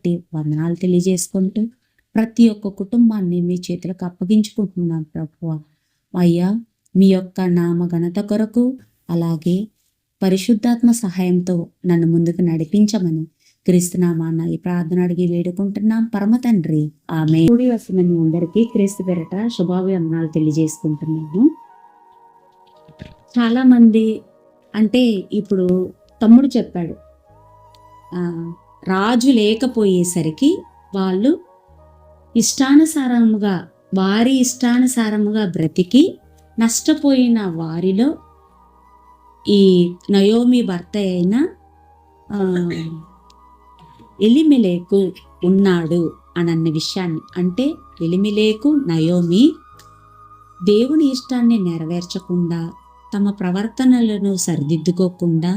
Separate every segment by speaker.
Speaker 1: బట్టి వందనాలు తెలియజేసుకుంటూ ప్రతి ఒక్క కుటుంబాన్ని మీ చేతులకు అప్పగించుకుంటున్నాను ప్రభువా. అయ్యా, మీ యొక్క నామ ఘనత కొరకు అలాగే పరిశుద్ధాత్మ సహాయంతో నన్ను ముందుకు నడిపించమని క్రీస్తునామాన ఈ ప్రార్థన అడిగి వేడుకుంటున్నాం పరమ తండ్రి, ఆమె. కూడి వస్తున్న మీ అందరికీ క్రీస్తు పేరట శుభాభివందనాలు తెలియజేసుకుంటున్నాను. చాలా మంది అంటే ఇప్పుడు తమ్ముడు చెప్పాడు, రాజు లేకపోయేసరికి వాళ్ళు వారి ఇష్టానుసారముగా బ్రతికి నష్టపోయిన వారిలో ఈ నయోమి భర్త అయిన ఎలిమెలేకు ఉన్నాడు అన్న విషయాన్ని, అంటే ఎలిమెలేకు నయోమి దేవుని ఇష్టాన్ని నెరవేర్చకుండా, తమ ప్రవర్తనలను సరిదిద్దుకోకుండా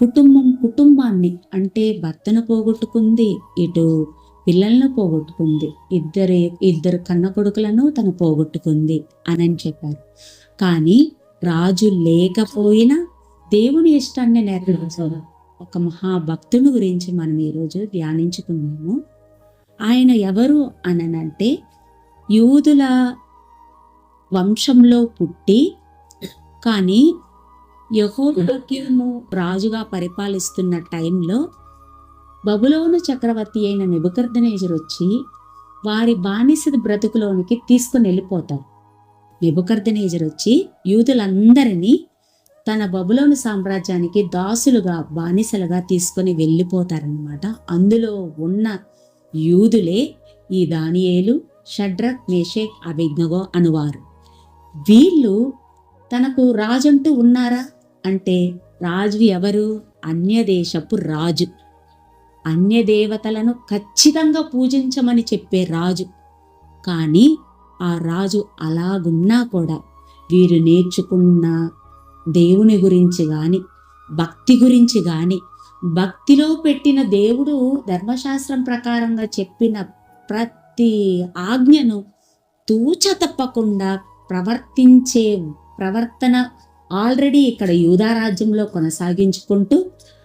Speaker 1: కుటుంబాన్ని అంటే భర్తను పోగొట్టుకుంది, ఇటు పిల్లలను పోగొట్టుకుంది, ఇద్దరు కన్న కొడుకులను తను పోగొట్టుకుంది అని చెప్పారు. కానీ రాజు లేకపోయినా దేవుని ఇష్టాన్ని నెరవేర్చారు ఒక మహాభక్తుని గురించి మనం ఈరోజు ధ్యానించుకున్నాము. ఆయన ఎవరు అనంటే యూదుల వంశంలో పుట్టి కానీ యెహోయాకీము రాజుగా పరిపాలిస్తున్న టైంలో బబులోను చక్రవర్తి అయిన నెబుకద్నెజరు వచ్చి వారి బానిస బ్రతుకులోనికి తీసుకుని వెళ్ళిపోతారు. నెబుకద్నెజరు వచ్చి యూదులందరినీ తన బబులోను సామ్రాజ్యానికి దాసులుగా బానిసలుగా తీసుకొని వెళ్ళిపోతారనమాట. అందులో ఉన్న యూదులే ఈ దానియేలు, షడ్రక్, మేషక్, అబేద్నెగో అనువారు. వీళ్ళు తనకు రాజంటూ ఉన్నారా అంటే రాజు ఎవరు? అన్యదేశపు రాజు, అన్య దేవతలను ఖచ్చితంగా పూజించమని చెప్పే రాజు. కానీ ఆ రాజు అలాగున్నా కూడా వీరు నేర్చుకున్న దేవుని గురించి కానీ భక్తి గురించి కానీ, భక్తిలో పెట్టిన దేవుడు ధర్మశాస్త్రం ప్రకారంగా చెప్పిన ప్రతి ఆజ్ఞను తూచ తప్పకుండా ప్రవర్తన ఆల్రెడీ ఇక్కడ యూదా రాజ్యంలో కొనసాగించుకుంటూ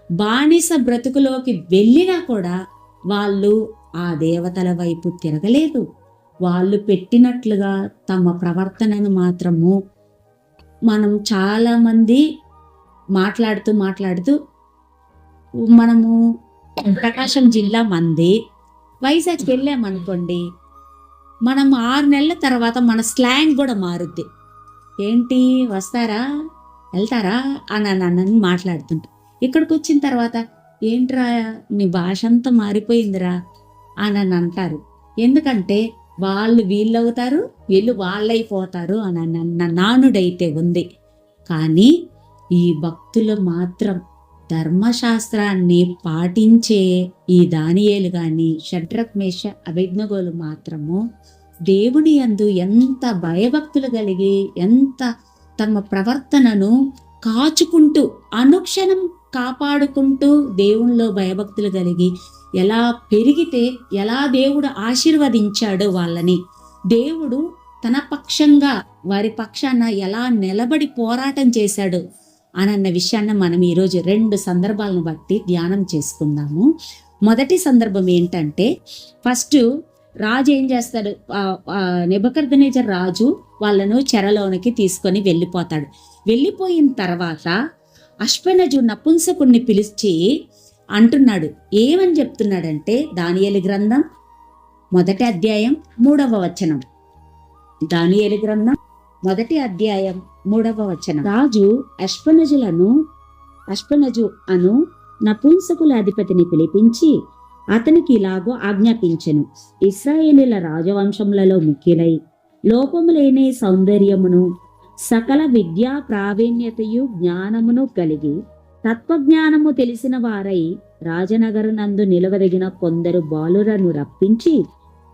Speaker 1: బానిస బ్రతుకులోకి వెళ్ళినా కూడా వాళ్ళు ఆ దేవతల వైపు తిరగలేదు. వాళ్ళు పెట్టినట్లుగా తమ ప్రవర్తనను మాత్రము మనం చాలా మంది మాట్లాడుతూ మనము ప్రకాశం జిల్లా మంది వైజాగ్కి వెళ్ళామనుకోండి, మనం 6 నెలల తర్వాత మన స్లాంగ్ కూడా మారుద్ది. ఏంటి వస్తారా వెళ్తారా అని మాట్లాడుతుంటాం. ఇక్కడికి వచ్చిన తర్వాత ఏంట్రా నీ భాష అంతా మారిపోయిందిరా అని అంటారు. ఎందుకంటే వాళ్ళు వీళ్ళవుతారు, వీళ్ళు వాళ్ళైపోతారు అన్న నానుడైతే ఉంది. కానీ ఈ భక్తులు మాత్రం ధర్మశాస్త్రాన్ని పాటించే ఈ దానియేలు కానీ షడ్రక్, మేషక్, అబేద్నెగోలు మాత్రము దేవుని యందు ఎంత భయభక్తులు కలిగి, ఎంత తమ ప్రవర్తనను కాచుకుంటూ అనుక్షణం కాపాడుకుంటూ దేవునిలో భయభక్తులు కలిగి ఎలా పెరిగితే ఎలా దేవుడు ఆశీర్వదించాడు వాళ్ళని, దేవుడు తన పక్షంగా వారి పక్షాన ఎలా నిలబడి పోరాటం చేశాడు అన్న విషయాన్ని మనం ఈరోజు 2 సందర్భాలను బట్టి ధ్యానం చేసుకుందాము. మొదటి సందర్భం ఏంటంటే, ఫస్ట్ రాజు ఏం చేస్తాడు, నెబుకద్నెజరు రాజు వాళ్ళను చెరలోనికి తీసుకొని వెళ్ళిపోతాడు. వెళ్ళిపోయిన తర్వాత అష్పెనజు నపుంసకుణ్ణి పిలిచి అంటున్నాడు. ఏమని చెప్తున్నాడంటే, దానియేలు గ్రంథం 1వ అధ్యాయం 3వ వచనం. దానియేలు గ్రంథం 1వ అధ్యాయం 3వ వచనం. రాజు అష్పెనజు అను నపుంసకుల అధిపతిని పిలిపించి అతనికి ఇలాగో ఆజ్ఞాపించెను. ఇశ్రాయేలీల రాజవంశములలో ముఖ్యులై లోపము లేని సౌందర్యమును సకల విద్యా ప్రావీణ్యతయు జ్ఞానమును కలిగి తత్వజ్ఞానము తెలిసిన వారై రాజనగరునందు నిలవదగిన కొందరు బాలురను రప్పించి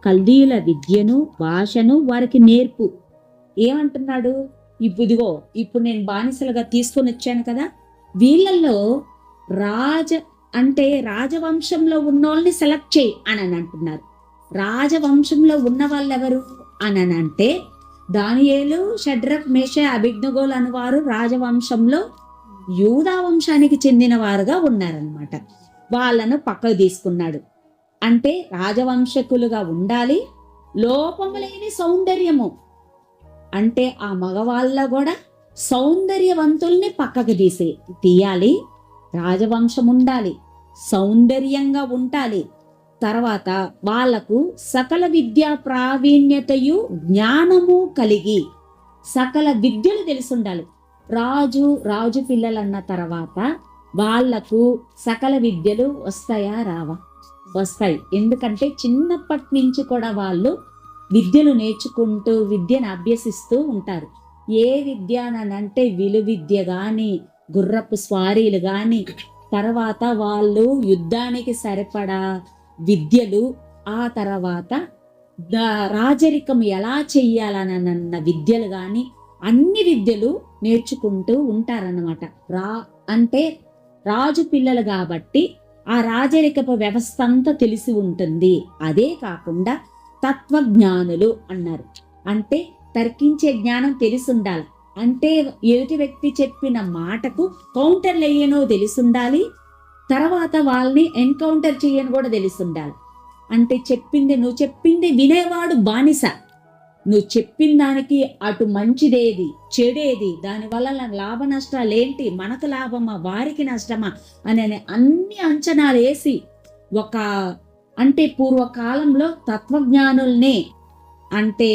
Speaker 1: కల్దీయుల విద్యను భాషను వారికి నేర్పు. ఏమంటున్నాడు? ఇప్పుడు నేను బానిసలుగా తీసుకొని వచ్చాను కదా, వీళ్ళల్లో రాజవంశంలో ఉన్నోళ్ళని సెలెక్ట్ చేయి అని అంటున్నారు. రాజవంశంలో ఉన్న వాళ్ళు ఎవరు అని అంటే దానియేలు, షడ్రక్, మేషక్, అబేద్నెగోలు అనువారు రాజవంశంలో యూదా వంశానికి చెందిన వారుగా ఉన్నారనమాట. వాళ్ళను పక్కకు తీసుకున్నాడు. అంటే రాజవంశకులుగా ఉండాలి. లోపము లేని సౌందర్యము అంటే ఆ మగవాళ్ళ కూడా సౌందర్యవంతుల్ని పక్కకు తీయాలి. రాజవంశం ఉండాలి, సౌందర్యంగా ఉండాలి. తర్వాత వాళ్లకు సకల విద్యా ప్రావీణ్యతయు జ్ఞానము కలిగి సకల విద్యలు తెలిసుండాలి. రాజు పిల్లలన్న తర్వాత వాళ్లకు సకల విద్యలు వస్తాయా? రావా? వస్తాయి. ఎందుకంటే చిన్నప్పటి నుంచి కూడా వాళ్ళు విద్యలు నేర్చుకుంటూ విద్యను అభ్యసిస్తూ ఉంటారు. ఏ విద్య అంటే విలువిద్య గాని, గుర్రపు స్వారీలు గాని, తర్వాత వాళ్ళు యుద్ధానికి సరిపడా విద్యలు, ఆ తర్వాత రాజరికం ఎలా చెయ్యాలన్న విద్యలు గాని అన్ని విద్యలు నేర్చుకుంటూ ఉంటారన్నమాట. అంటే రాజు పిల్లలు కాబట్టి ఆ రాజరికపు వ్యవస్థ అంతా తెలిసి ఉంటుంది. అదే కాకుండా తత్వజ్ఞానులు అన్నారు. అంటే తర్కించే జ్ఞానం తెలిసి ఉండాలి. అంటే ఎదుటి వ్యక్తి చెప్పిన మాటకు కౌంటర్లు వేయనో తెలిసుండాలి. తర్వాత వాళ్ళని ఎన్కౌంటర్ చేయని కూడా తెలిసుండాలి. అంటే నువ్వు చెప్పింది వినేవాడు బానిస. నువ్వు చెప్పిన దానికి అటు మంచిదేది, చెడేది, దానివల్ల లాభ నష్టాలు ఏంటి, మనకు లాభమా వారికి నష్టమా అనే అన్ని అంచనాలు వేసి అంటే పూర్వకాలంలో తత్వజ్ఞానుల్నే అంటే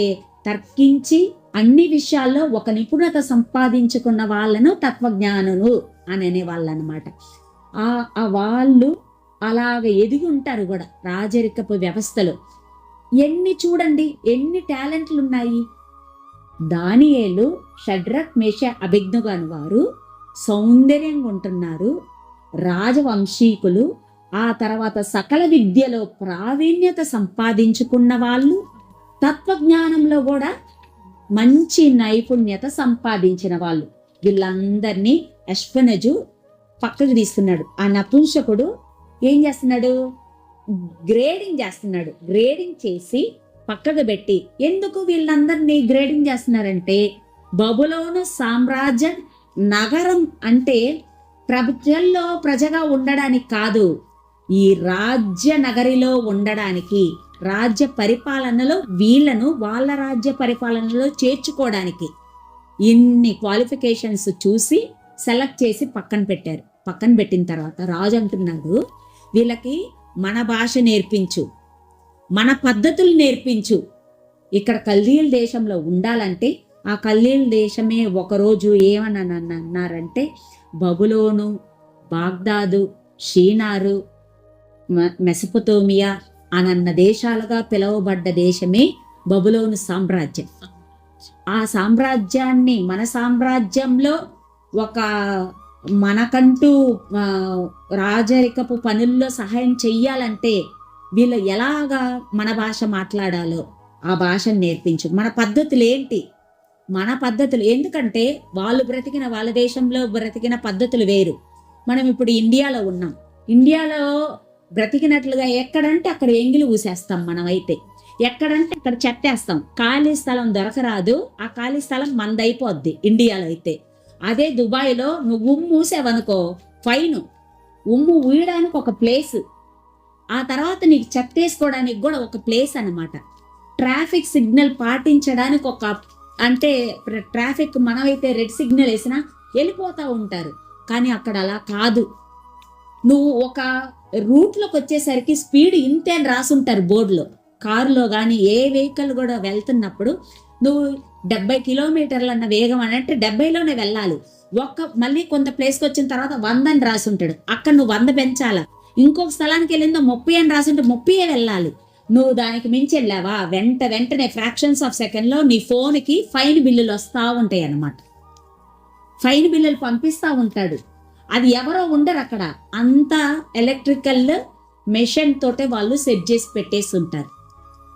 Speaker 1: తర్కించి అన్ని విషయాల్లో ఒక నిపుణత సంపాదించుకున్న వాళ్ళను తత్వజ్ఞానులు అని వాళ్ళనమాట. వాళ్ళు అలాగ ఎదిగి ఉంటారు కూడా రాజరికపు వ్యవస్థలో. చూడండి ఎన్ని టాలెంట్లు ఉన్నాయి. దానియేలు, షడ్రక్, మేషక్, అబేద్నెగో వారు సౌందర్యంగా ఉంటున్నారు, రాజవంశీకులు. ఆ తర్వాత సకల విద్యలో ప్రావీణ్యత సంపాదించుకున్న వాళ్ళు, తత్వజ్ఞానంలో కూడా మంచి నైపుణ్యత సంపాదించిన వాళ్ళు. వీళ్ళందరినీ అశ్వనజు పక్కకు తీస్తున్నాడు. ఆ నపుంసకుడు ఏం చేస్తున్నాడు? గ్రేడింగ్ చేస్తున్నాడు. గ్రేడింగ్ చేసి పక్కకు పెట్టి, ఎందుకు వీళ్ళందరినీ గ్రేడింగ్ చేస్తున్నారంటే బబులోను సామ్రాజ్య నగరం అంటే ప్రజగా ఉండడానికి కాదు, ఈ రాజ్య నగరిలో ఉండడానికి, రాజ్య పరిపాలనలో వీళ్ళను వాళ్ళ రాజ్య పరిపాలనలో చేర్చుకోవడానికి ఇన్ని క్వాలిఫికేషన్స్ చూసి సెలెక్ట్ చేసి పక్కన పెట్టారు. పక్కన పెట్టిన తర్వాత రాజు అంటున్నాడు, వీళ్ళకి మన భాష నేర్పించు, మన పద్ధతులు నేర్పించు. ఇక్కడ కల్దీయుల దేశంలో ఉండాలంటే ఆ కల్దీయుల దేశమే ఒకరోజు ఏమని అన్నారంటే బబులోను, బాగ్దాదు, షీనారు, మెసొపొతేమియా అన్న దేశాలుగా పిలువబడ్డ దేశమే బబులోను సామ్రాజ్యం. ఆ సామ్రాజ్యాన్ని మన సామ్రాజ్యంలో మనకంటూ రాజరికపు పనుల్లో సహాయం చెయ్యాలంటే వీళ్ళు ఎలాగా మన భాష మాట్లాడాలో ఆ భాషను నేర్పించు. మన పద్ధతులు ఏంటి, మన పద్ధతులు, ఎందుకంటే వాళ్ళు బ్రతికిన వాళ్ళ దేశంలో బ్రతికిన పద్ధతులు వేరు. మనం ఇప్పుడు ఇండియాలో ఉన్నాం. ఇండియాలో బ్రతికినట్లుగా ఎక్కడంటే అక్కడ ఎంగిలి ఊసేస్తాం. మనమైతే ఎక్కడంటే అక్కడ చెత్తేస్తాం. ఖాళీ స్థలం దొరకరాదు, ఆ ఖాళీ స్థలం మందైపోద్ది ఇండియాలో అయితే. అదే దుబాయ్లో నువ్వు ఉమ్ము ఊసావనుకో ఫైన్. ఉమ్ము ఊయడానికి ఒక ప్లేస్, ఆ తర్వాత నీకు చెత్తేసుకోవడానికి కూడా ఒక ప్లేస్ అన్నమాట. ట్రాఫిక్ సిగ్నల్ పాటించడానికి అంటే ట్రాఫిక్ మనమైతే రెడ్ సిగ్నల్ వేసినా వెళ్ళిపోతూ ఉంటారు. కానీ అక్కడ అలా కాదు. నువ్వు ఒక రూట్లోకి వచ్చేసరికి స్పీడ్ ఇంతే అని రాసుంటారు బోర్డులో. కారులో కానీ ఏ వెహికల్ కూడా వెళ్తున్నప్పుడు నువ్వు 70 కిలోమీటర్లు అన్న వేగం అని అంటే 70లోనే వెళ్ళాలి. మళ్ళీ కొంత ప్లేస్కి వచ్చిన తర్వాత 100 అని రాసి ఉంటాడు. అక్కడ నువ్వు 100 పెంచాలా. ఇంకొక స్థలానికి వెళ్ళిందో 30 అని రాసి ఉంటే 30 వెళ్ళాలి. నువ్వు దానికి మించి వెళ్ళావా వెంటనే ఫ్రాక్షన్స్ ఆఫ్ సెకండ్లో నీ ఫోన్కి ఫైన్ బిల్లులు వస్తూ ఉంటాయి అన్నమాట. ఫైన్ బిల్లులు పంపిస్తూ ఉంటాడు. అది ఎవరో ఉండరు అక్కడ, అంతా ఎలక్ట్రికల్ మెషిన్ తోటే వాళ్ళు సెట్ చేసి పెట్టేసి ఉంటారు.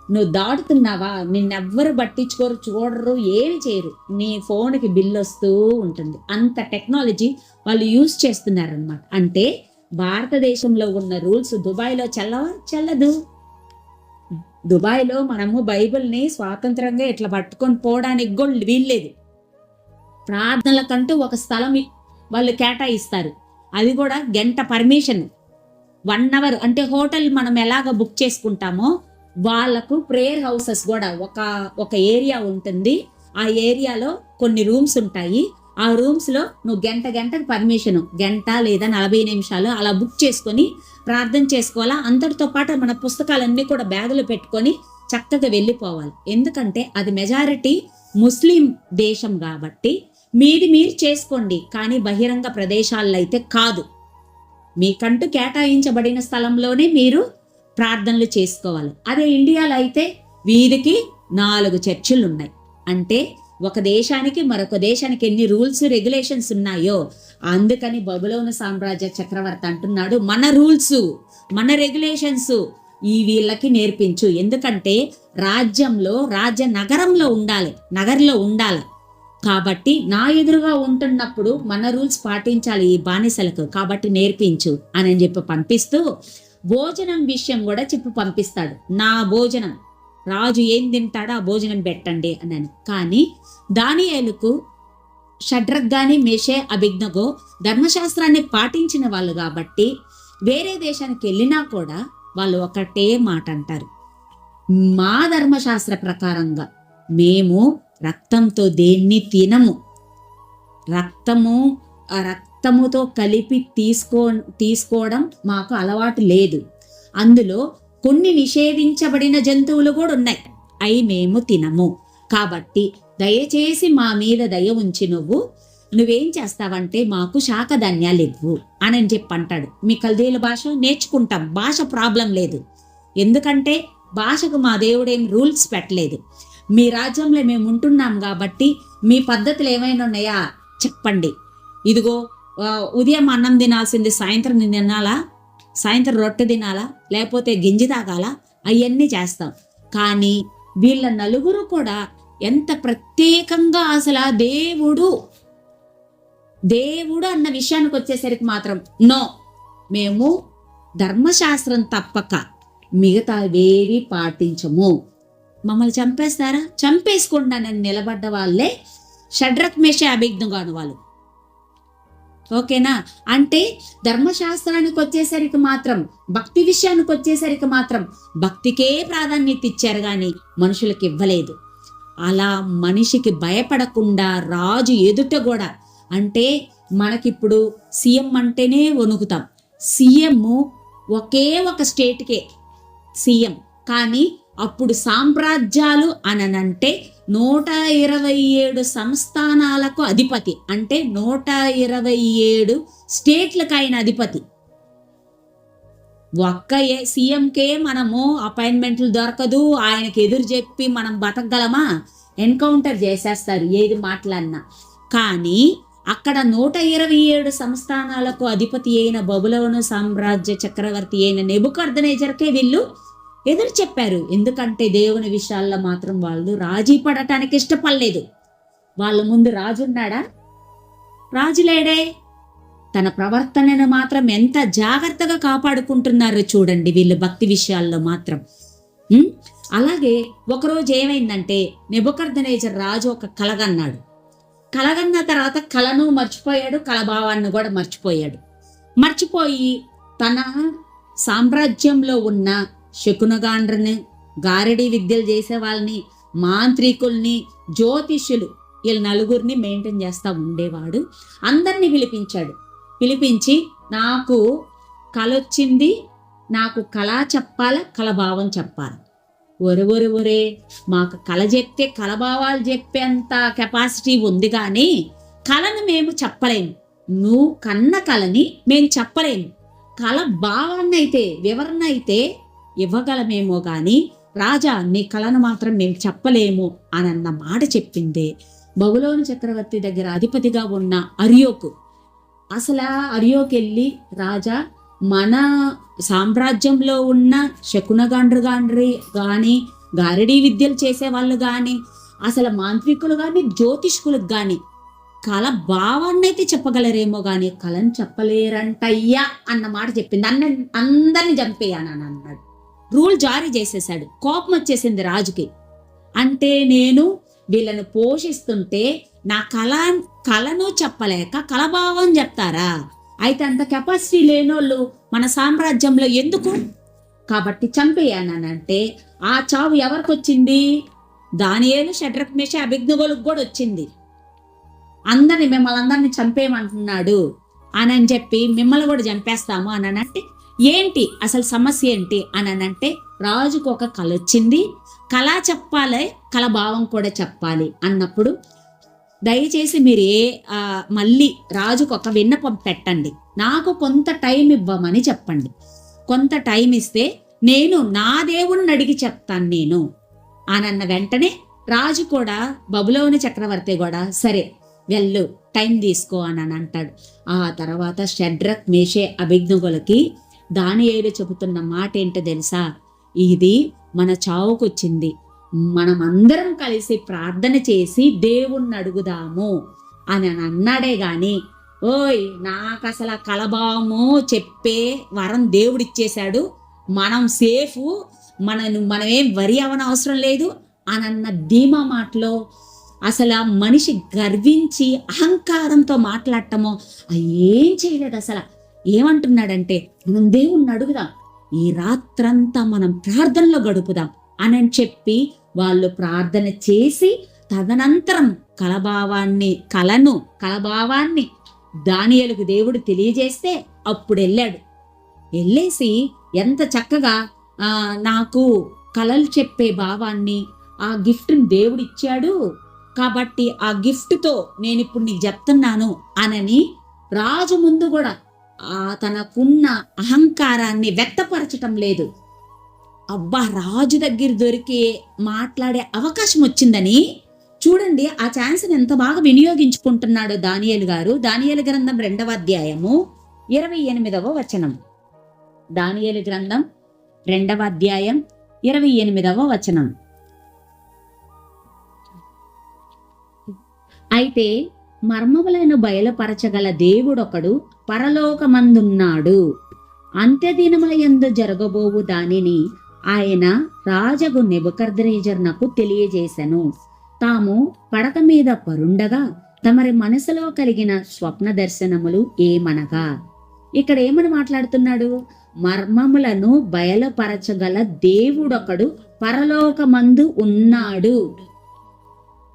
Speaker 1: నువ్వు దాటుతున్నావా, నిన్నెవ్వరు పట్టించుకోరు, చూడరు, ఏమి చేయరు. నీ ఫోన్కి బిల్ వస్తూ ఉంటుంది. అంత టెక్నాలజీ వాళ్ళు యూజ్ చేస్తున్నారనమాట. అంటే భారతదేశంలో ఉన్న రూల్స్ దుబాయ్లో చెల్లదు. దుబాయ్లో మనము బైబిల్ని స్వాతంత్రంగా ఇట్లా పట్టుకొని పోవడానికి కూడా వీల్లేదు. ప్రార్థనలకంటూ ఒక స్థలం వాళ్ళు కేటాయిస్తారు. అది కూడా గంట పర్మిషన్. 1 అవర్ అంటే హోటల్ మనం ఎలాగ బుక్ చేసుకుంటామో వాళ్ళకు ప్రేయర్ హౌసెస్ కూడా ఒక ఏరియా ఉంటుంది. ఆ ఏరియాలో కొన్ని రూమ్స్ ఉంటాయి. ఆ రూమ్స్లో నువ్వు గంటకు పర్మిషన్, గంట లేదా 40 నిమిషాలు అలా బుక్ చేసుకొని ప్రార్థన చేసుకోవాలా. అందరితో పాటు మన పుస్తకాలన్నీ కూడా బ్యాగులో పెట్టుకొని చక్కగా వెళ్ళిపోవాలి. ఎందుకంటే అది మెజారిటీ ముస్లిం దేశం కాబట్టి మీరు చేసుకోండి, కానీ బహిరంగ ప్రదేశాల్లో అయితే కాదు. మీకంటూ కేటాయించబడిన స్థలంలోనే మీరు ప్రార్థనలు చేసుకోవాలి. అదే ఇండియాలో అయితే వీధికి 4 చర్చిలు ఉన్నాయి. అంటే ఒక దేశానికి మరొక దేశానికి ఎన్ని రూల్స్ రెగ్యులేషన్స్ ఉన్నాయో అందుకని బబులోను సామ్రాజ్య చక్రవర్తి అంటున్నాడు, మన రూల్స్ మన రెగ్యులేషన్స్ ఈ వీళ్ళకి నేర్పించు. ఎందుకంటే రాజ్య నగరంలో ఉండాలి కాబట్టి నా ఎదురుగా ఉంటున్నప్పుడు మన రూల్స్ పాటించాలి ఈ బానిసలకు, కాబట్టి నేర్పించు అని చెప్పి పంపిస్తూ భోజనం విషయం కూడా చెప్పి పంపిస్తాడు. నా భోజనం, రాజు ఏం తింటాడో ఆ భోజనం పెట్టండి అని. కానీ దానియేలుకు షడ్రక్ గాని మేషే అబేద్నెగో ధర్మశాస్త్రాన్ని పాటించిన వాళ్ళు కాబట్టి వేరే దేశానికి వెళ్ళినా కూడా వాళ్ళు ఒకటే మాట అంటారు, మా ధర్మశాస్త్ర ప్రకారంగా మేము రక్తంతో దేన్ని తినము, రక్తముతో కలిపి తీసుకోవడం మాకు అలవాటు లేదు. అందులో కొన్ని నిషేధించబడిన జంతువులు కూడా ఉన్నాయి, అవి మేము తినము. కాబట్టి దయచేసి మా మీద దయ ఉంచి నువ్వేం చేస్తావంటే మాకు శాకధాన్యాలు ఇవ్వు అని చెప్పి అంటాడు. మీ కల్దీయుల భాష నేర్చుకుంటాం, భాష ప్రాబ్లం లేదు. ఎందుకంటే భాషకు మా దేవుడేం రూల్స్ పెట్టలేదు. మీ రాజ్యంలో మేము ఉంటున్నాం కాబట్టి మీ పద్ధతులు ఏమైనా ఉన్నాయా చెప్పండి. ఇదిగో ఉదయం అన్నం తినాల్సింది సాయంత్రం తినాలా, సాయంత్రం రొట్టె తినాలా, లేకపోతే గింజి తాగాలా, అవన్నీ చేస్తాం. కానీ వీళ్ళ నలుగురు కూడా ఎంత ప్రత్యేకంగా అసలు దేవుడు అన్న విషయానికి వచ్చేసరికి మాత్రం నో, మేము ధర్మశాస్త్రం తప్పక మిగతావేవి పాటించము. మమ్మల్ని చంపేస్తారా, చంపేసుకోండి అని నిలబడ్డ వాళ్ళే షడ్రక్ మేషే అబేద్నెగో అను వాళ్ళు. ఓకేనా? అంటే ధర్మశాస్త్రానికి వచ్చేసరికి మాత్రం, భక్తి విషయానికి వచ్చేసరికి మాత్రం భక్తికే ప్రాధాన్యత ఇచ్చారు కానీ మనుషులకు ఇవ్వలేదు. అలా మనిషికి భయపడకుండా రాజు ఎదుట కూడా, అంటే మనకిప్పుడు సీఎం అంటేనే వణుకుతాం. సీఎం ఒకే ఒక స్టేట్కే సీఎం, కానీ అప్పుడు సామ్రాజ్యాలు అనంటే 127 సంస్థానాలకు అధిపతి, అంటే 127 స్టేట్లకు ఆయన అధిపతి. ఒక్క సీఎంకే మనము అపాయింట్మెంట్లు దొరకదు, ఆయనకి ఎదురు చెప్పి మనం బతకగలమా? ఎన్కౌంటర్ చేసేస్తారు ఏది మాట్లాడినా. కానీ అక్కడ 127 సంస్థానాలకు అధిపతి అయిన బబులోను సామ్రాజ్య చక్రవర్తి అయిన నెబుకద్నెజర్కే వీళ్ళు ఎదురు చెప్పారు. ఎందుకంటే దేవుని విషయాల్లో మాత్రం వాళ్ళు రాజీ పడటానికి ఇష్టపడలేదు. వాళ్ళ ముందు రాజున్నాడా? రాజు లేడే. తన ప్రవర్తనను మాత్రం ఎంత జాగ్రత్తగా కాపాడుకుంటున్నారో చూడండి వీళ్ళు భక్తి విషయాల్లో మాత్రం. అలాగే ఒకరోజు ఏమైందంటే నెబుకద్నెజర్ రాజు ఒక కలగన్నాడు. కలగన్న తర్వాత కలను మర్చిపోయాడు, కలభావాన్ని కూడా మర్చిపోయి తన సామ్రాజ్యంలో ఉన్న శకునగాండ్రని, గారడీ విద్యలు చేసే వాళ్ళని, మాంత్రికుల్ని, జ్యోతిష్యులు, వీళ్ళ నలుగురిని మెయింటైన్ చేస్తూ ఉండేవాడు. అందరినీ పిలిపించి నాకు కలొచ్చింది, నాకు కళ చెప్పాలా, కలభావం చెప్పాలి. ఒరే మాకు కళ చెప్తే కలభావాలు చెప్పేంత కెపాసిటీ ఉంది కానీ కళను మేము చెప్పలేము. నువ్వు కన్న కళని మేము చెప్పలేము. కళ భావాన్ని అయితే, వివరణ అయితే ఇవ్వగలమేమో కానీ రాజా నీ కళను మాత్రం మేము చెప్పలేము అని అన్న మాట చెప్పిందే బబులోను చక్రవర్తి దగ్గర అధిపతిగా ఉన్న అర్యోకు. అసలు అర్యోకు వెళ్ళి, రాజా మన సామ్రాజ్యంలో ఉన్న శకునగాండ్రి కానీ, గారడీ విద్యలు చేసే వాళ్ళు కానీ, అసలు మాంత్రికులు కానీ, జ్యోతిష్కులకు కానీ కళ భావాన్ని అయితే చెప్పగలరేమో కానీ కళను చెప్పలేరంటయ్యా అన్న మాట చెప్పింది. అందరిని చంపేయానని అన్నాడు. రూల్ జారీ చేసేసాడు. కోపం వచ్చేసింది రాజుకి. అంటే నేను వీళ్ళను పోషిస్తుంటే నా కళను చెప్పలేక కళభావం చెప్తారా? అయితే అంత కెపాసిటీ లేనోళ్ళు మన సామ్రాజ్యంలో ఎందుకు? కాబట్టి చంపేయానంటే ఆ చావు ఎవరికి వచ్చింది? దానియేలు, షడ్రక్, మేషక్, అబేద్నెగోలకు కూడా వచ్చింది. మిమ్మల్ని అందరినీ చంపేయమంటున్నాడు అని చెప్పి మిమ్మల్ని కూడా చంపేస్తాము అని అంటే ఏంటి అసలు సమస్య ఏంటి అని అంటే రాజుకు ఒక కళ వచ్చింది, కళ చెప్పాలి, కళ భావం కూడా చెప్పాలి అన్నప్పుడు దయచేసి మీరు మళ్ళీ రాజుకు ఒక విన్నపం పెట్టండి, నాకు కొంత టైం ఇవ్వమని చెప్పండి. కొంత టైం ఇస్తే నేను నా దేవుణ్ణి అడిగి చెప్తాను నేను అన్న వెంటనే రాజు కూడా, బబులోని చక్రవర్తి కూడా సరే వెళ్ళు టైం తీసుకో అని అంటాడు. ఆ తర్వాత షడ్రక్, మేషక్, అబేద్నెగోలకి దానియేలు చెబుతున్న మాట ఏంటో తెలుసా? ఇది మన చావుకొచ్చింది, మనం అందరం కలిసి ప్రార్థన చేసి దేవుణ్ణి అడుగుదాము అని అన్నాడే గాని, ఓయ్ నాకు అసలు కలభావము చెప్పే వరం దేవుడిచ్చేశాడు, మనం సేఫ్, మనమేం వరి అవన అవసరం లేదు అన్న ధీమా మాటలో అసలు ఆ మనిషి గర్వించి అహంకారంతో మాట్లాడటమో ఏం చేయలేదు. అసలు ఏమంటున్నాడంటే, మనం దేవుణ్ణి అడుగుదాం, ఈ రాత్రంతా మనం ప్రార్థనలో గడుపుదాం అని చెప్పి వాళ్ళు ప్రార్థన చేసి తదనంతరం కలభావాన్ని దానియేలుకు దేవుడు తెలియజేస్తే అప్పుడు వెళ్ళేసి ఎంత చక్కగా నాకు కలలు చెప్పే భావాన్ని, ఆ గిఫ్ట్ని దేవుడు ఇచ్చాడు కాబట్టి ఆ గిఫ్ట్తో నేను ఇప్పుడు నీకు చెప్తున్నాను అనని రాజు ముందు కూడా తనకున్న అహంకారాన్ని వ్యక్తపరచటం లేదు. అబ్బా, రాజు దగ్గర దొరికి మాట్లాడే అవకాశం వచ్చిందని చూడండి, ఆ ఛాన్స్ని ఎంత బాగా వినియోగించుకుంటున్నాడు దానియేలు గారు. దానియేలు గ్రంథం 2వ అధ్యాయము 28వ వచనం. దానియేలు గ్రంథం 2వ అధ్యాయం 28వ వచనం. అయితే మర్మములను బయలుపరచగల దేవుడొకడు పరలోకమందున్నాడు, అంత్యదినముల యందు జరగబోవు దానిని ఆయన రాజగు నెబుకద్నెజరునకు తెలియజేసెను. తాము పడక మీద పరుండగా తమరి మనసులో కలిగిన స్వప్న దర్శనములు ఏమనగా, ఇక్కడ ఏమని మాట్లాడుతున్నాడు? మర్మములను బయలుపరచగల దేవుడొకడు పరలోకమందు ఉన్నాడు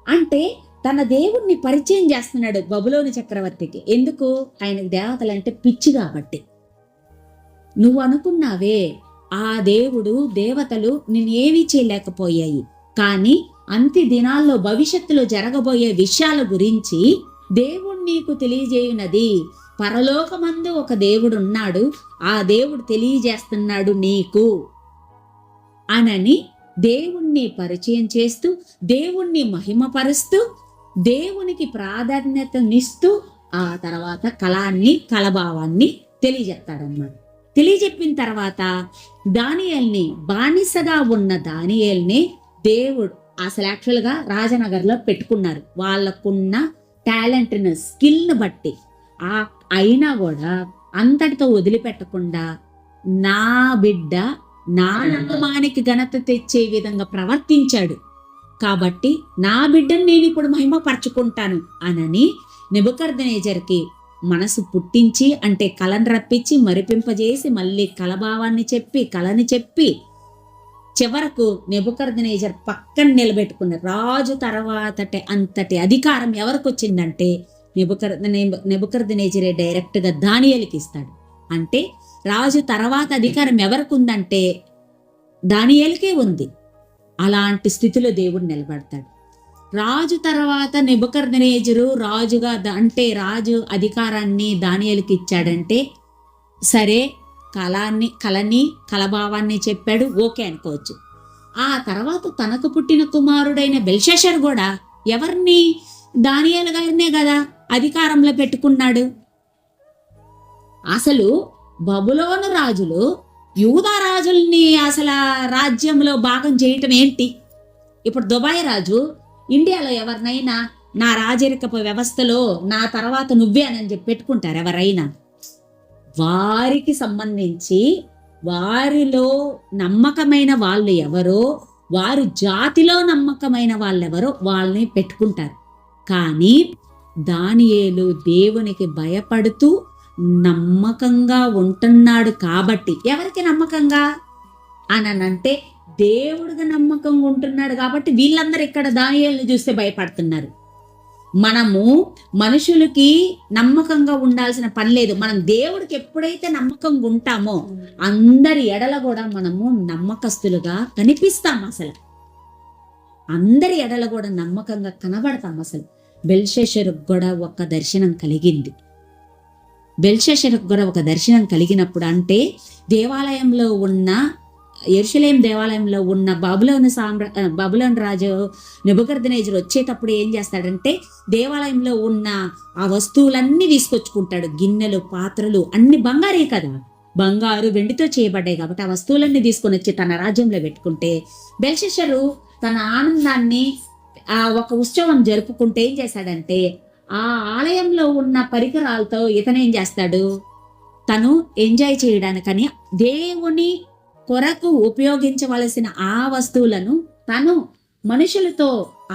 Speaker 1: అంటే తన దేవుణ్ణి పరిచయం చేస్తున్నాడు బబులోని చక్రవర్తికి. ఎందుకు? ఆయనకు దేవతలంటే పిచ్చి కాబట్టి. నువ్వు అనుకున్నావే ఆ దేవుడు, దేవతలు నిన్నేమీ చేయలేకపోయాయి, కానీ అంత్య దినాల్లో భవిష్యత్తులో జరగబోయే విషయాల గురించి దేవుడు నీకు తెలియజేయునది. పరలోకమందు ఒక దేవుడు ఉన్నాడు, ఆ దేవుడు తెలియజేస్తున్నాడు నీకు అనని దేవుణ్ణి పరిచయం చేస్తూ, దేవుణ్ణి మహిమపరుస్తూ, దేవునికి ప్రాధాన్యతనిస్తూ ఆ తర్వాత కలభావాన్ని తెలియజెప్తాడన్నమాట. తెలియజెప్పిన తర్వాత దానియేల్ని, బానిసగా ఉన్న దానియేల్ని దేవుడు అసలు యాక్చువల్గా రాజనగర్లో పెట్టుకున్నారు వాళ్ళకున్న టాలెంట్ను, స్కిల్ను బట్టి. అయినా కూడా అంతటితో వదిలిపెట్టకుండా నా బిడ్డ నా నామానికి ఘనత తెచ్చే విధంగా ప్రవర్తించాడు కాబట్టి నా బిడ్డను నేను ఇప్పుడు మహిమపరచుకుంటాను అనని నెబుకద్నెజరుకి మనసు పుట్టించి, అంటే కలను రప్పించి మరిపింపజేసి మళ్ళీ కలభావాన్ని చెప్పి కలని చెప్పి చివరకు నెబుకద్నెజరు పక్కన నిలబెట్టుకున్నారు. రాజు తర్వాత అంతటి అధికారం ఎవరికి వచ్చిందంటే నెబుకద్నెజరే డైరెక్ట్గా దానియేలుకి ఇస్తాడు. అంటే రాజు తర్వాత అధికారం ఎవరికి ఉందంటే దానియేలుకే ఉంది. అలాంటి స్థితిలో దేవుడు నిలబడతాడు. రాజు తర్వాత నెబుకద్నెజరు రాజుగా అంటే రాజు అధికారాన్ని దానియేలుకి ఇచ్చాడంటే సరే, కలభావాన్ని చెప్పాడు, ఓకే అనుకోవచ్చు. ఆ తర్వాత తనకు పుట్టిన కుమారుడైన బెల్షస్సరు కూడా ఎవరిని? దానియేలు గారినే కదా అధికారంలో పెట్టుకున్నాడు. అసలు బబులోను రాజులు యూదా రాజుల్ని అసలు రాజ్యంలో భాగం చేయటం ఏంటి? ఇప్పుడు దుబాయ్ రాజు ఇండియాలో ఎవరినైనా నా రాజరికపు వ్యవస్థలో నా తర్వాత నువ్వే అని చెప్పి పెట్టుకుంటారు ఎవరైనా? వారికి సంబంధించి వారిలో నమ్మకమైన వాళ్ళు ఎవరో, వారి జాతిలో నమ్మకమైన వాళ్ళెవరో వాళ్ళని పెట్టుకుంటారు. కానీ దానియేలు దేవునికి భయపడుతూ నమ్మకంగా ఉంటున్నాడు కాబట్టి, ఎవరికి నమ్మకంగా అనంటే దేవుడిగా నమ్మకంగా ఉంటున్నాడు కాబట్టి వీళ్ళందరూ ఇక్కడ దానియేలుని చూస్తే భయపడుతున్నారు. మనము మనుషులకి నమ్మకంగా ఉండాల్సిన పని లేదు. మనం దేవుడికి ఎప్పుడైతే నమ్మకంగా ఉంటామో అందరి ఎడల కూడా మనము నమ్మకస్తులుగా కనిపిస్తాం. అసలు అందరి ఎడల కూడా నమ్మకంగా కనబడతాం. అసలు బెల్షస్సరుకు కూడా ఒక దర్శనం కలిగింది. బెల్షస్సరుకు కూడా ఒక దర్శనం కలిగినప్పుడు, అంటే దేవాలయంలో ఉన్న యెరూషలేము దేవాలయంలో ఉన్న బబులోను రాజు నెబుకద్నెజరు వచ్చేటప్పుడు ఏం చేస్తాడంటే దేవాలయంలో ఉన్న ఆ వస్తువులన్నీ తీసుకొచ్చుకుంటాడు. గిన్నెలు, పాత్రలు అన్ని బంగారే కదా, బంగారు వెండితో చేయబడ్డాయి కాబట్టి ఆ వస్తువులన్నీ తీసుకొని వచ్చి తన రాజ్యంలో పెట్టుకుంటే, బెల్షస్సరు తన ఆనందాన్ని ఒక ఉత్సవం జరుపుకుంటే ఏం చేశాడంటే ఆ ఆలయంలో ఉన్న పరికరాలతో ఇతనేం చేస్తాడు, తను ఎంజాయ్ చేయడానికని దేవుని కొరకు ఉపయోగించవలసిన ఆ వస్తువులను తను మనుషులతో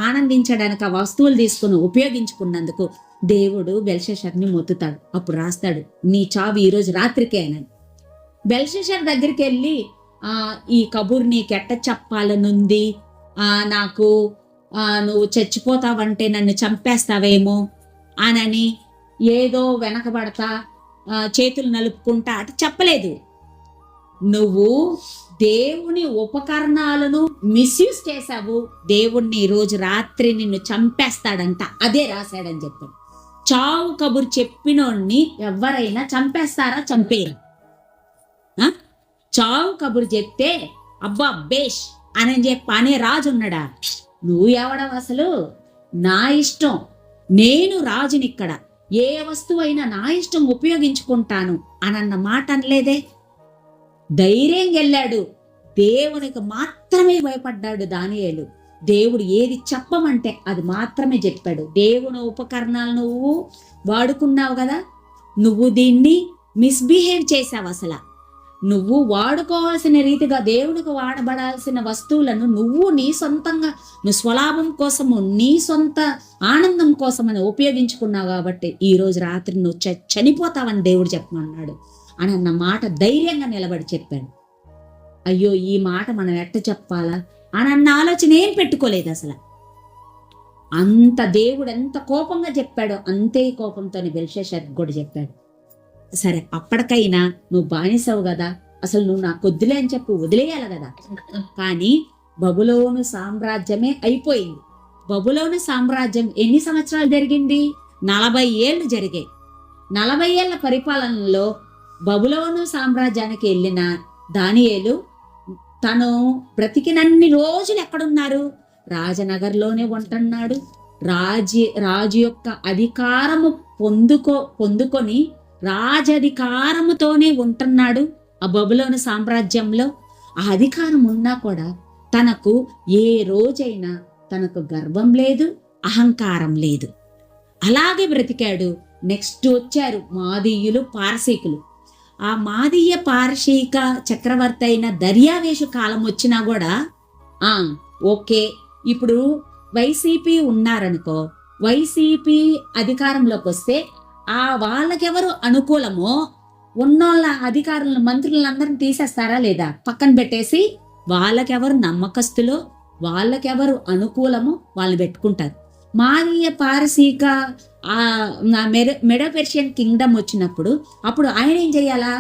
Speaker 1: ఆనందించడానికి ఆ వస్తువులు తీసుకుని ఉపయోగించుకున్నందుకు దేవుడు బెల్షస్సర్ని మొత్తుతాడు. అప్పుడు రాస్తాడు, నీ చావు ఈరోజు రాత్రికే అని. బెల్షస్సర్ దగ్గరికి వెళ్ళి ఈ కబుర్ నీకెట్ట చెప్పాలనుంది, నాకు నువ్వు చచ్చిపోతావంటే నన్ను చంపేస్తావేమో అనని ఏదో వెనకబడతా చేతులు నలుపుకుంటా అటు చెప్పలేదు. నువ్వు దేవుని ఉపకరణాలను మిస్యూజ్ చేశావు, దేవుణ్ణి ఈరోజు రాత్రి నిన్ను చంపేస్తాడంట, అదే రాశాడని చెప్పాడు. చావు కబురు చెప్పినోడిని ఎవరైనా చంపేస్తారా? చంపేరు. చావు కబురు చెప్తే అబ్బా బేష్ అని చెప్పి అనే రాజు ఉన్నాడా? నువ్వు ఎవడవు అసలు? నా ఇష్టం, నేను రాజునిక్కడ, ఏ వస్తువైనా నా ఇష్టం ఉపయోగించుకుంటాను అనన్న మాట అనలేదే. ధైర్యంగా వెళ్ళాడు, దేవునికి మాత్రమే భయపడ్డాడు దానియేలు. దేవుడు ఏది చెప్పమంటే అది మాత్రమే చెప్పాడు. దేవుని ఉపకరణాలు నువ్వు వాడుకున్నావు కదా, నువ్వు దీన్ని మిస్బిహేవ్ చేసావు. అసలు నువ్వు వాడుకోవాల్సిన రీతిగా దేవుడికి వాడబడాల్సిన వస్తువులను నువ్వు నీ సొంతంగా, నువ్వు స్వలాభం కోసము, నీ సొంత ఆనందం కోసమని ఉపయోగించుకున్నావు కాబట్టి ఈరోజు రాత్రి నువ్వు చనిపోతావని దేవుడు చెప్పమన్నాడు అని అన్న మాట ధైర్యంగా నిలబడి చెప్పాడు. అయ్యో ఈ మాట మనం ఎట్ట చెప్పాలా అని అన్న ఆలోచన ఏం పెట్టుకోలేదు. అసలు అంత దేవుడు ఎంత కోపంగా చెప్పాడో అంతే కోపంతో బెల్షస్సర్ కూడా చెప్పాడు. సరే అప్పటికైనా నువ్వు బానిసవు కదా, అసలు నువ్వు నాకు వద్దులే అని చెప్పి వదిలేయాలి కదా. కానీ బబులోను సామ్రాజ్యమే అయిపోయింది. బబులోను సామ్రాజ్యం ఎన్ని సంవత్సరాలు జరిగింది? 40 ఏళ్ళు జరిగాయి. 40 ఏళ్ల పరిపాలనలో బబులోను సామ్రాజ్యానికి వెళ్ళిన దానియేలు తను బ్రతికినన్ని రోజులు ఎక్కడున్నారు? రాజనగర్లోనే ఉంటున్నాడు. రాజు యొక్క అధికారము పొందుకొని రాజధికారముతోనే ఉంటున్నాడు ఆ బబులోను సామ్రాజ్యంలో. ఆ అధికారం ఉన్నా కూడా తనకు ఏ రోజైనా తనకు గర్వం లేదు, అహంకారం లేదు. అలాగే బ్రతికాడు. నెక్స్ట్ వచ్చారు మాదీయులు, పారసీకులు. ఆ మాదీయ పారసీక చక్రవర్తి అయిన దర్యావేషు కాలం వచ్చినా కూడా ఓకే, ఇప్పుడు వైసీపీ ఉన్నారనుకో, వైసీపీ అధికారంలోకి వస్తే వాళ్ళకెవరు అనుకూలమో ఉన్నోళ్ళ అధికారులను, మంత్రులందరిని తీసేస్తారా లేదా? పక్కన పెట్టేసి వాళ్ళకెవరు నమ్మకస్తులో, వాళ్ళకెవరు అనుకూలమో వాళ్ళు పెట్టుకుంటారు. మాదీయ పారసీక మెడో పెర్షియన్ కింగ్డమ్ వచ్చినప్పుడు అప్పుడు ఆయన ఏం చెయ్యాలా?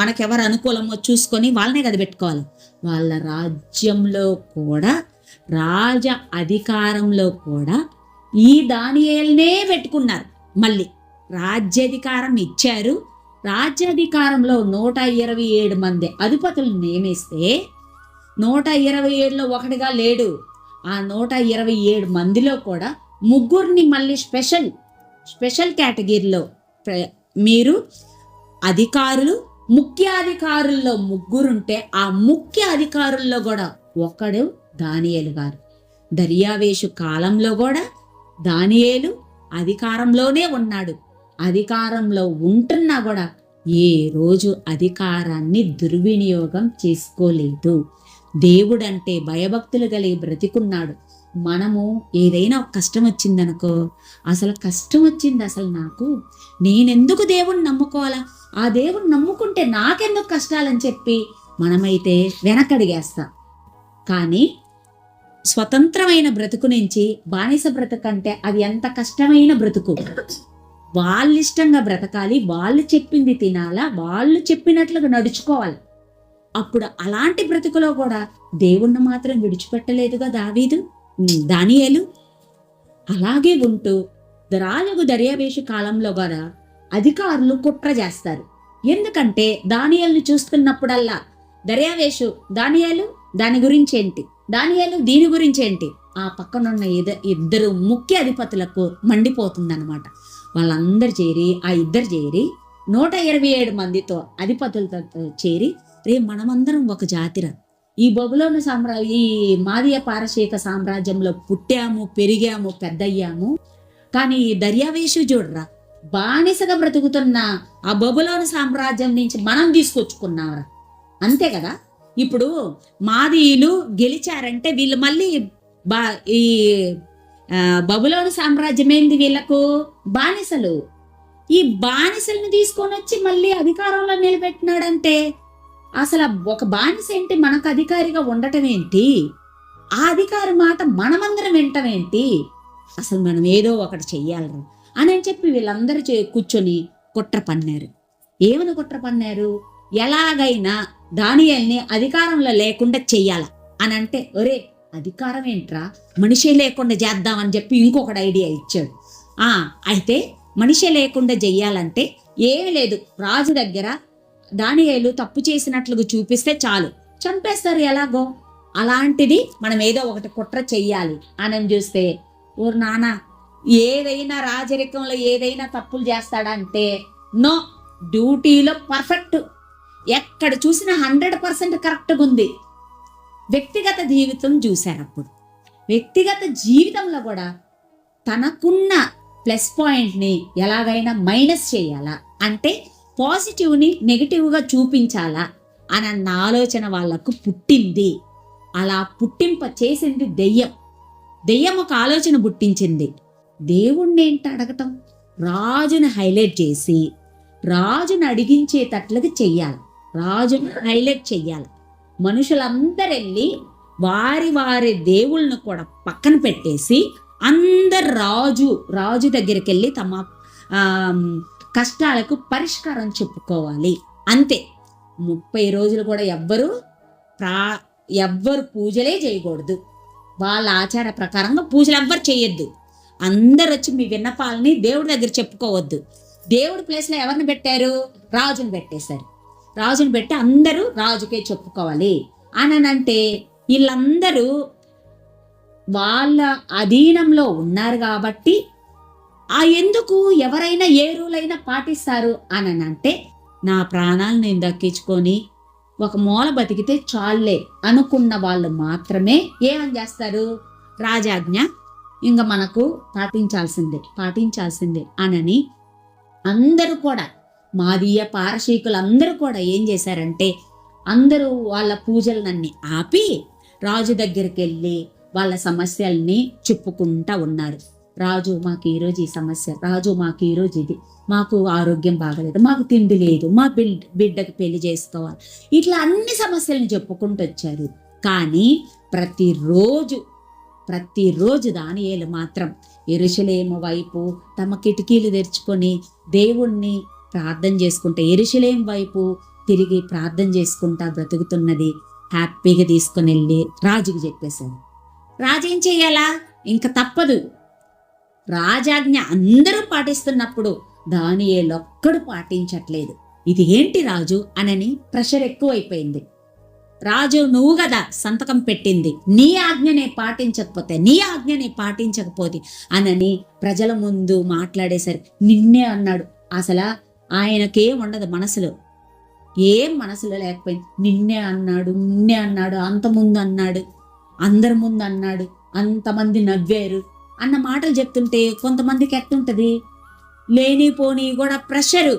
Speaker 1: మనకెవరు అనుకూలమో చూసుకొని వాళ్ళనే కదా పెట్టుకోవాలి. వాళ్ళ రాజ్యంలో కూడా, రాజ అధికారంలో కూడా ఈ దానియేలునే పెట్టుకున్నారు. మళ్ళీ రాజ్యాధికారం ఇచ్చారు. రాజ్యాధికారంలో 127 మంది అధిపతులను నియమిస్తే 127లో ఒకటిగా లేడు. ఆ 127 మందిలో కూడా ముగ్గురిని మళ్ళీ స్పెషల్ కేటగిరీలో మీరు అధికారులు, ముఖ్య అధికారుల్లో ముగ్గురుంటే ఆ ముఖ్య అధికారుల్లో కూడా ఒకడు దానియేలు గారు. దర్యావేషు కాలంలో కూడా దానియేలు అధికారంలోనే ఉన్నాడు. అధికారంలో ఉంటున్నా కూడా ఏ రోజు అధికారాన్ని దుర్వినియోగం చేసుకోలేదు. దేవుడంటే భయభక్తులు కలిగి బ్రతికున్నాడు. మనము ఏదైనా ఒక కష్టం వచ్చిందనుకో, అసలు కష్టం వచ్చింది అసలు నాకు, నేనెందుకు దేవుణ్ణి నమ్ముకోవాలా, ఆ దేవుణ్ణి నమ్ముకుంటే నాకెందుకు కష్టాలని చెప్పి మనమైతే వెనకడిగేస్తాం. కానీ స్వతంత్రమైన బ్రతుకు నుంచి బానిస బ్రతుకు అంటే అది ఎంత కష్టమైన బ్రతుకు. వాళ్ళిష్టంగా బ్రతకాలి, వాళ్ళు చెప్పింది తినాలా, వాళ్ళు చెప్పినట్లుగా నడుచుకోవాలి. అప్పుడు అలాంటి బ్రతుకులో కూడా దేవుణ్ణి మాత్రం విడిచిపెట్టలేదుగా దానియేలు. అలాగే ఉంటూ రాజుకు దర్యావేషు కాలంలో కూడా అధికారులు కుట్ర చేస్తారు. ఎందుకంటే దానియేలుని చూస్తున్నప్పుడల్లా దర్యావేషు, దానియేలు దాని గురించి ఏంటి, దానియేలు దీని గురించి ఏంటి, ఆ పక్కనున్న ఇద్దరు ముఖ్య అధిపతులకు మండిపోతుందన్నమాట. వాళ్ళందరూ చేరి, ఆ ఇద్దరు చేరి 127 మందితో అధిపతులతో చేరి, మనమందరం ఒక జాతిరా, ఈ బబులోను ఈ మాదీయ పారసీక సామ్రాజ్యంలో పుట్టాము, పెరిగాము, పెద్దయ్యాము. కానీ ఈ దర్యావేషు చూడరా, బానిసగా బ్రతుకుతున్న ఆ బబులోను సామ్రాజ్యం నుంచి మనం తీసుకొచ్చుకున్నాంరా. అంతే కదా. ఇప్పుడు మాదీయులు గెలిచారంటే వీళ్ళు మళ్ళీ ఈ బబులోను సామ్రాజ్యం ఏంది, వీళ్ళకు బానిసలు. ఈ బానిసల్ని తీసుకొని వచ్చి మళ్ళీ అధికారంలో నిలబెట్టినాడంటే అసలు ఒక బానిస ఏంటి, మనకు అధికారిగా ఉండటం ఏంటి, ఆ అధికారి మాట మనమందరం వింటం ఏంటి, అసలు మనం ఏదో ఒకటి చెయ్యాలి అని చెప్పి వీళ్ళందరూ కూర్చొని కుట్ర పన్నారు. ఏమని కుట్ర పన్నారు, ఎలాగైనా దానియేలుని అధికారంలో లేకుండా చెయ్యాల అని అంటే, ఒరే అధికారం ఏంట్రా, మనిషి లేకుండా చేద్దామని చెప్పి ఇంకొకటి ఐడియా ఇచ్చాడు. అయితే మనిషి లేకుండా చెయ్యాలంటే ఏమీ లేదు, రాజు దగ్గర దానియేలు తప్పు చేసినట్లుగా చూపిస్తే చాలు, చంపేస్తారు ఎలాగో. అలాంటిది మనం ఏదో ఒకటి కుట్ర చెయ్యాలి అని చూస్తే, ఓ నాన్న ఏదైనా రాజరికంలో ఏదైనా తప్పులు చేస్తాడంటే నో, డ్యూటీలో పర్ఫెక్ట్, ఎక్కడ చూసినా 100% కరెక్ట్గా ఉంది. వ్యక్తిగత జీవితం చూశారు. అప్పుడు వ్యక్తిగత జీవితంలో కూడా తనకున్న ప్లస్ పాయింట్ని ఎలాగైనా మైనస్ చేయాలా, అంటే పాజిటివ్ని నెగిటివ్గా చూపించాలా అన్న ఆలోచన వాళ్లకు పుట్టింది. అలా పుట్టింప చేసింది దెయ్యం ఒక ఆలోచన పుట్టించింది. దేవుణ్ణి ఏంటి అడగటం, రాజుని హైలైట్ చేసి రాజుని అడిగించేటట్లుగా చెయ్యాలి, రాజుని హైలైట్ చెయ్యాలి. మనుషులందరూ వెళ్ళి వారి వారి దేవుళ్ళను కూడా పక్కన పెట్టేసి అందరు రాజు దగ్గరికి వెళ్ళి తమ కష్టాలకు పరిష్కారం చెప్పుకోవాలి. అంతే. 30 రోజులు కూడా ఎవ్వరు పూజలే చేయకూడదు. వాళ్ళ ఆచార ప్రకారంగా పూజలు ఎవ్వరు చేయొద్దు. అందరు వచ్చి మీ విన్నపాలని దేవుడి దగ్గర చెప్పుకోవద్దు. దేవుడి ప్లేస్లో ఎవరిని పెట్టారు, రాజుని పెట్టేశారు. రాజుని పెట్టి అందరూ రాజుకే చెప్పుకోవాలి అని అంటే, వీళ్ళందరూ వాళ్ళ అధీనంలో ఉన్నారు కాబట్టి ఎందుకు ఎవరైనా ఏ రూలైనా పాటిస్తారు అని అంటే, నా ప్రాణాలు నేను దక్కించుకొని ఒక మూల బతికితే చాలే అనుకున్న వాళ్ళు మాత్రమే ఏమని చేస్తారు, రాజాజ్ఞ ఇంకా మనకు పాటించాల్సిందే అనని అందరూ కూడా, మాదీయ పారసీకులు అందరూ కూడా ఏం చేశారంటే, అందరూ వాళ్ళ పూజలన్నీ ఆపి రాజు దగ్గరికి వెళ్ళి వాళ్ళ సమస్యల్ని చెప్పుకుంటా ఉన్నారు. రాజు మాకు ఈరోజు ఈ సమస్య, రాజు మాకు ఈరోజు ఇది, మాకు ఆరోగ్యం బాగలేదు, మాకు తిండి లేదు, మా బిడ్డకు పెళ్లి చేసుకోవాలి, ఇట్లా అన్ని సమస్యలను చెప్పుకుంటూ వచ్చారు. కానీ ప్రతిరోజు దానియేలు మాత్రం యెరూషలేము వైపు తమ కిటికీలు తెరుచుకొని దేవుణ్ణి ప్రార్థన చేసుకుంటే, యెరూషలేం వైపు తిరిగి ప్రార్థన చేసుకుంటా బ్రతుకుతున్నది హ్యాపీగా తీసుకుని వెళ్ళి రాజుకి చెప్పేశాను. రాజు ఏం చెయ్యాలా, ఇంకా తప్పదు. రాజాజ్ఞ అందరూ పాటిస్తున్నప్పుడు దానియేలు ఒక్కడు పాటించట్లేదు. ఇది ఏంటి రాజు అనని ప్రెషర్ ఎక్కువైపోయింది. రాజు నువ్వు కదా సంతకం పెట్టింది, నీ ఆజ్ఞనే పాటించకపోతే అనని ప్రజల ముందు మాట్లాడేసరి నిన్నే అన్నాడు. అసలు ఆయనకేం ఉండదు మనసులో, ఏం మనసులో లేకపోయింది. నిన్నే అన్నాడు, అంతముందు అన్నాడు, అందరి ముందు అన్నాడు, అంతమంది నవ్వారు అన్న మాటలు చెప్తుంటే కొంతమందికి ఎట్టుంటది, లేనిపోని కూడా ప్రెషర్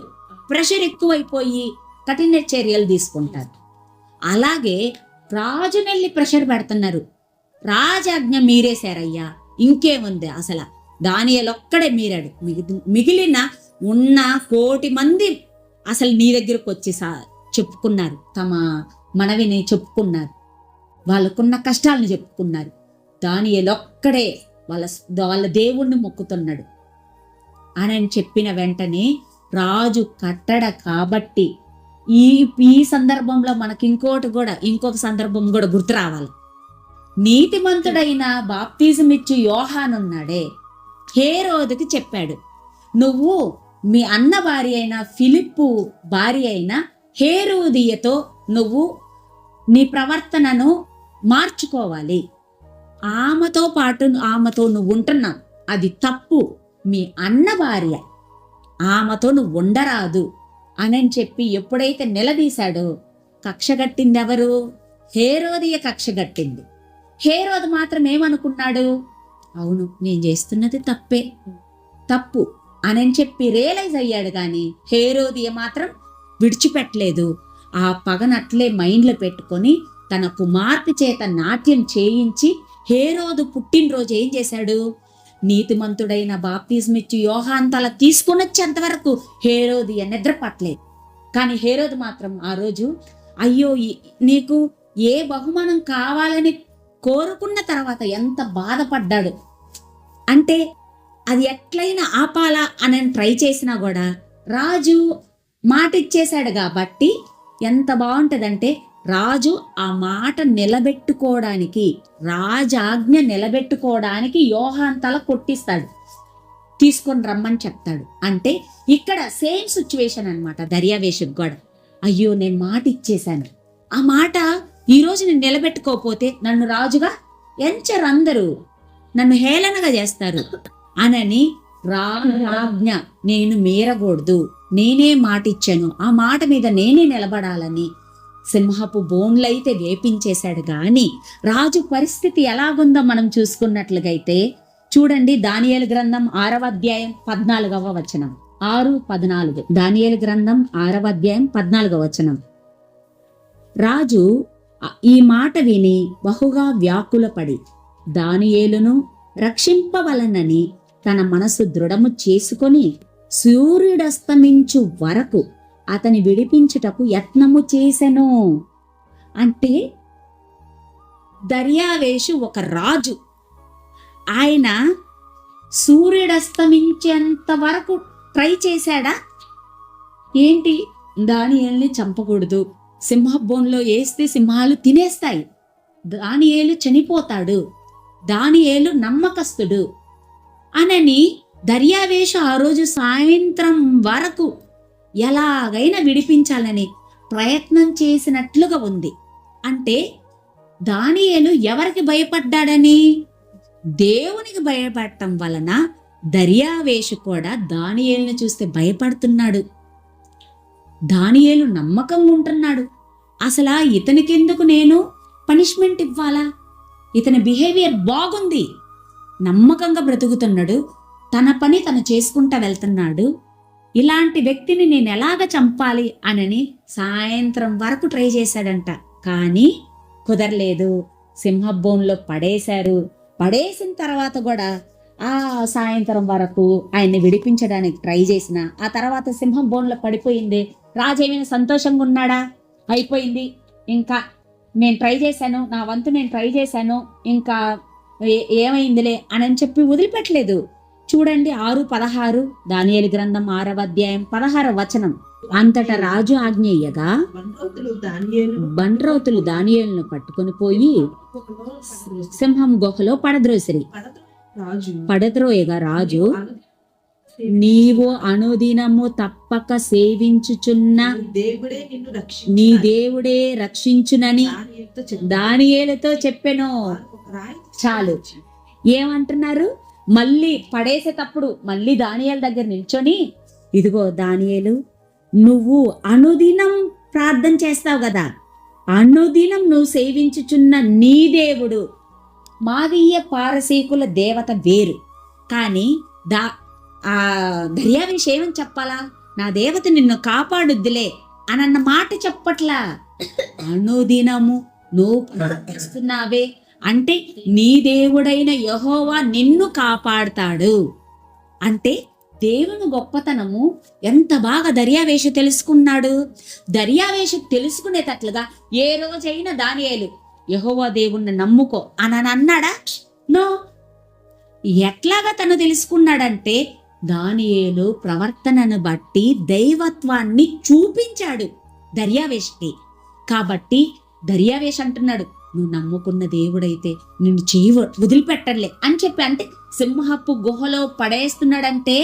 Speaker 1: ఎక్కువైపోయి కఠిన చర్యలు తీసుకుంటారు. అలాగే రాజునెళ్ళి ప్రెషర్ పెడుతున్నారు. రాజాజ్ఞ మీరేశారయ్యా, ఇంకేముంది, అసలు దానియేలు ఒక్కడే మీరాడు, మిగిలిన ఉన్న 1,000,000 మంది అసలు నీ దగ్గరకు వచ్చి చెప్పుకున్నారు, తమ మనవిని చెప్పుకున్నారు, వాళ్ళకున్న కష్టాలను చెప్పుకున్నారు. దానియేలు ఒక్కడే వాళ్ళ దేవుణ్ణి మొక్కుతున్నాడు అని చెప్పిన వెంటనే రాజు కట్టడ కాబట్టి ఈ సందర్భంలో మనకి ఇంకొక సందర్భం కూడా గుర్తు రావాలి. నీతిమంతుడైన బాప్తిజం ఇచ్చి యోహానున్నాడే, హేరోదుకి చెప్పాడు, నువ్వు మీ అన్న భార్య అయిన ఫిలిప్పు భార్య అయిన హేరోదియతో నువ్వు నీ ప్రవర్తనను మార్చుకోవాలి, ఆమెతో నువ్వు ఉంటున్నావు, అది తప్పు, మీ అన్న భార్య, ఆమెతో నువ్వు ఉండరాదు అని చెప్పి ఎప్పుడైతే నిలదీశాడో, కక్షగట్టింది ఎవరు? హేరోదియ కక్షగట్టింది. హేరోదు మాత్రం ఏమనుకున్నాడు? అవును, నేను చేస్తున్నది తప్పు అని చెప్పి రియలైజ్ అయ్యాడు. కానీ హేరోదియ మాత్రం విడిచిపెట్టలేదు. ఆ పగనట్లే మైండ్లో పెట్టుకొని తన కుమార్తె చేత నాట్యం చేయించి హేరోదు పుట్టినరోజు ఏం చేశాడు? నీతిమంతుడైన బాప్తిజమిచ్చి యోహాను తల తీసుకొని వచ్చేంత వరకు హేరోదియ నిద్రపట్టలేదు. కానీ హేరోదు మాత్రం ఆ రోజు అయ్యో నీకు ఏ బహుమానం కావాలని కోరుకున్న తర్వాత ఎంత బాధపడ్డాడు అంటే, అది ఎట్లయినా ఆపాలా అని ట్రై చేసినా కూడా రాజు మాట ఇచ్చేశాడు కాబట్టి ఎంత బాగుంటుందంటే, రాజు ఆ మాట నిలబెట్టుకోవడానికి, రాజాజ్ఞ నిలబెట్టుకోవడానికి యోహాను తల కొట్టిస్తాడు, తీసుకొని రమ్మని చెప్తాడు. అంటే ఇక్కడ సేమ్ సిచ్యువేషన్ అనమాట దర్యావేషుకు కూడా. అయ్యో నేను మాట ఇచ్చేశాను, ఆ మాట ఈరోజు నేను నిలబెట్టుకోకపోతే నన్ను రాజుగా ఎంచరు, అందరూ నన్ను హేళనగా చేస్తారు అనని రాజ్ఞ నేను మీరకూడదు, నేనే మాట ఇచ్చాను, ఆ మాట మీద నేనే నిలబడాలని సింహపు బోన్లైతే వేపించేశాడు. గాని రాజు పరిస్థితి ఎలాగుందో మనం చూసుకున్నట్లుగైతే చూడండి, దానియేలు గ్రంథం 6వ అధ్యాయం 14వ వచనం, 6:14. దానియేలు గ్రంథం 6వ అధ్యాయం 14వ వచనం. రాజు ఈ మాట విని బహుగా వ్యాకులపడి దానియేలును రక్షింపవలనని తన మనసు దృఢము చేసుకొని సూర్యుడస్తమించు వరకు అతని విడిపించుటకు యత్నము చేసెను. అంటే దర్యావేషు ఒక రాజు, ఆయన సూర్యుడస్తమించేంత వరకు ట్రై చేశాడా? ఏంటి, దానియేలుని చంపకూడదు, సింహబోన్లో వేస్తే సింహాలు తినేస్తాయి, దానియేలు చనిపోతాడు, దానియేలు నమ్మకస్తుడు అనని దర్యావేషు ఆ రోజు సాయంత్రం వరకు ఎలాగైనా విడిపించాలని ప్రయత్నం చేసినట్లుగా ఉంది. అంటే దానియేలు ఎవరికి భయపడ్డాడని? దేవునికి భయపడటం వలన దర్యావేషు కూడా దానియేలుని చూస్తే భయపడుతున్నాడు. దానియేలు నమ్మకంగా ఉంటున్నాడు. అసలు ఇతనికెందుకు నేను పనిష్మెంట్ ఇవ్వాలా? ఇతని బిహేవియర్ బాగుంది, నమ్మకంగా బ్రతుకుతున్నాడు, తన పని తను చేసుకుంటా వెళ్తున్నాడు, ఇలాంటి వ్యక్తిని నేను ఎలాగ చంపాలి అనని సాయంత్రం వరకు ట్రై చేశాడంట. కానీ కుదరలేదు, సింహబోన్లో పడేశారు. పడేసిన తర్వాత కూడా ఆ సాయంత్రం వరకు ఆయన్ని విడిపించడానికి ట్రై చేసిన, ఆ తర్వాత సింహం బోన్లో పడిపోయింది. రాజు ఏమైనా సంతోషంగా ఉన్నాడా? అయిపోయింది, ఇంకా నేను ట్రై చేశాను, నా వంతు నేను ట్రై చేశాను, ఇంకా ఏమైందిలే అని చెప్పి వదిలిపెట్టలేదు. చూడండి 6:16 దానియేలు గ్రంథం 6వ అధ్యాయం 16వ వచనం. అంతటా రాజు ఆజ్ఞయ్యగా బండ్రౌతులు దానియేలును పట్టుకొని పోయి సింహం గుహలో పడద్రోసిరి. పడద్రోయగా రాజు, నీవు అనుదినము తప్పక సేవించుచున్న నీ దేవుడే రక్షించునని దానియేలుతో చెప్పెను. చాలు, ఏమంటున్నారు? మళ్ళీ పడేసేటప్పుడు మళ్ళీ దానియేలు దగ్గర నిల్చొని, ఇదిగో దానియేలు, నువ్వు అనుదినం ప్రార్థన చేస్తావు కదా, అనుదినం నువ్వు సేవించుచున్న నీ దేవుడు, మాదీయ పారసీకుల దేవత వేరు, కానీ దర్యావేషు ఏమని చెప్పాలా? నా దేవత నిన్ను కాపాడుద్దిలే అనన్న మాట చెప్పట్లా. అనుదినము నువ్వు ప్రార్థిస్తున్నావే, అంటే నీ దేవుడైన యెహోవా నిన్ను కాపాడుతాడు. అంటే దేవుని గొప్పతనము ఎంత బాగా దర్యావేషు తెలుసుకున్నాడు. దర్యావేషు తెలుసుకునేటట్లుగా ఏ రోజైనా దానియేలు యెహోవా దేవుణ్ణి నమ్ముకో అని అన్నాడా? నో. ఎట్లాగా తను తెలుసుకున్నాడంటే దానియేలు ప్రవర్తనను బట్టి దైవత్వాన్ని చూపించాడు దర్యావేషుకి. కాబట్టి దర్యావేష్ అంటున్నాడు, నువ్వు నమ్ముకున్న దేవుడైతే నిన్ను వదిలిపెట్టలే అని చెప్పి, అంటే సింహపు గుహలో పడేస్తున్నాడంటే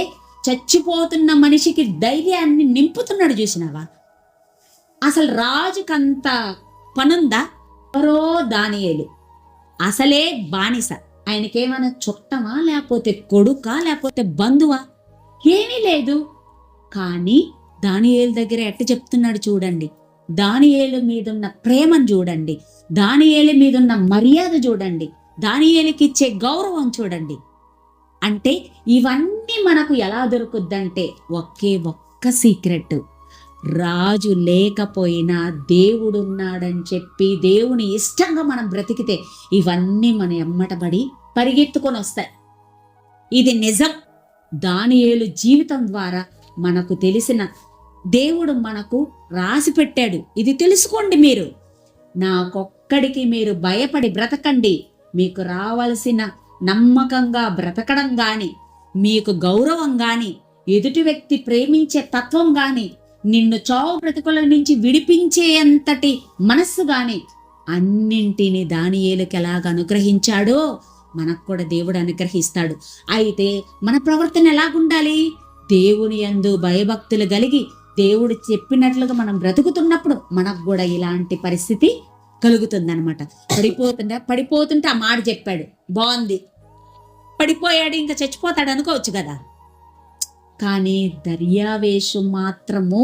Speaker 1: చచ్చిపోతున్న మనిషికి ధైర్యాన్ని నింపుతున్నాడు. చూసినావా? అసలు రాజుకంత పనుందా? ఎవరో దానియేలు అసలే బానిస. ఆయనకేమైనా చుట్టమా, లేకపోతే కొడుకా, లేకపోతే బంధువా? ఏమీ లేదు. కానీ దానియేలు దగ్గర ఎట్ట చెప్తున్నాడు చూడండి. దానియేలు మీదున్న ప్రేమను చూడండి, దానియేలు మీదున్న మర్యాద చూడండి, దానియేలుకి ఇచ్చే గౌరవం చూడండి. అంటే ఇవన్నీ మనకు ఎలా దొరుకుద్దంటే ఒక్క సీక్రెట్. రాజు లేకపోయినా దేవుడున్నాడని చెప్పి దేవుని ఇష్టంగా మనం బ్రతికితే ఇవన్నీ మన ఎమ్మటబడి పరిగెత్తుకొని వస్తాయి. ఇది నిజం. దానియేలు జీవితం ద్వారా మనకు తెలిసిన దేవుడు మనకు రాసి పెట్టాడు. ఇది తెలుసుకోండి. మీరు నాకొక్కడికి మీరు భయపడి బ్రతకండి. మీకు రావాల్సిన నమ్మకంగా బ్రతకడం గాని, మీకు గౌరవం గాని, ఎదుటి వ్యక్తి ప్రేమించే తత్వం గాని, నిన్ను చావు బ్రతుకుల నుంచి విడిపించేంతటి మనస్సు గాని, అన్నింటినీ దానియేలుకి ఎలాగ అనుగ్రహించాడో మనకు కూడా దేవుడు అనుగ్రహిస్తాడు. అయితే మన ప్రవర్తన ఎలాగుండాలి? దేవుని యందు భయభక్తులు కలిగి దేవుడు చెప్పినట్లుగా మనం బ్రతుకుతున్నప్పుడు మనకు కూడా ఇలాంటి పరిస్థితి కలుగుతుందన్నమాట. పడిపోతుంటే ఆ మాట చెప్పాడు, బాగుంది, పడిపోయాడు, ఇంకా చచ్చిపోతాడు అనుకోవచ్చు కదా. కానీ దర్యావేషు మాత్రము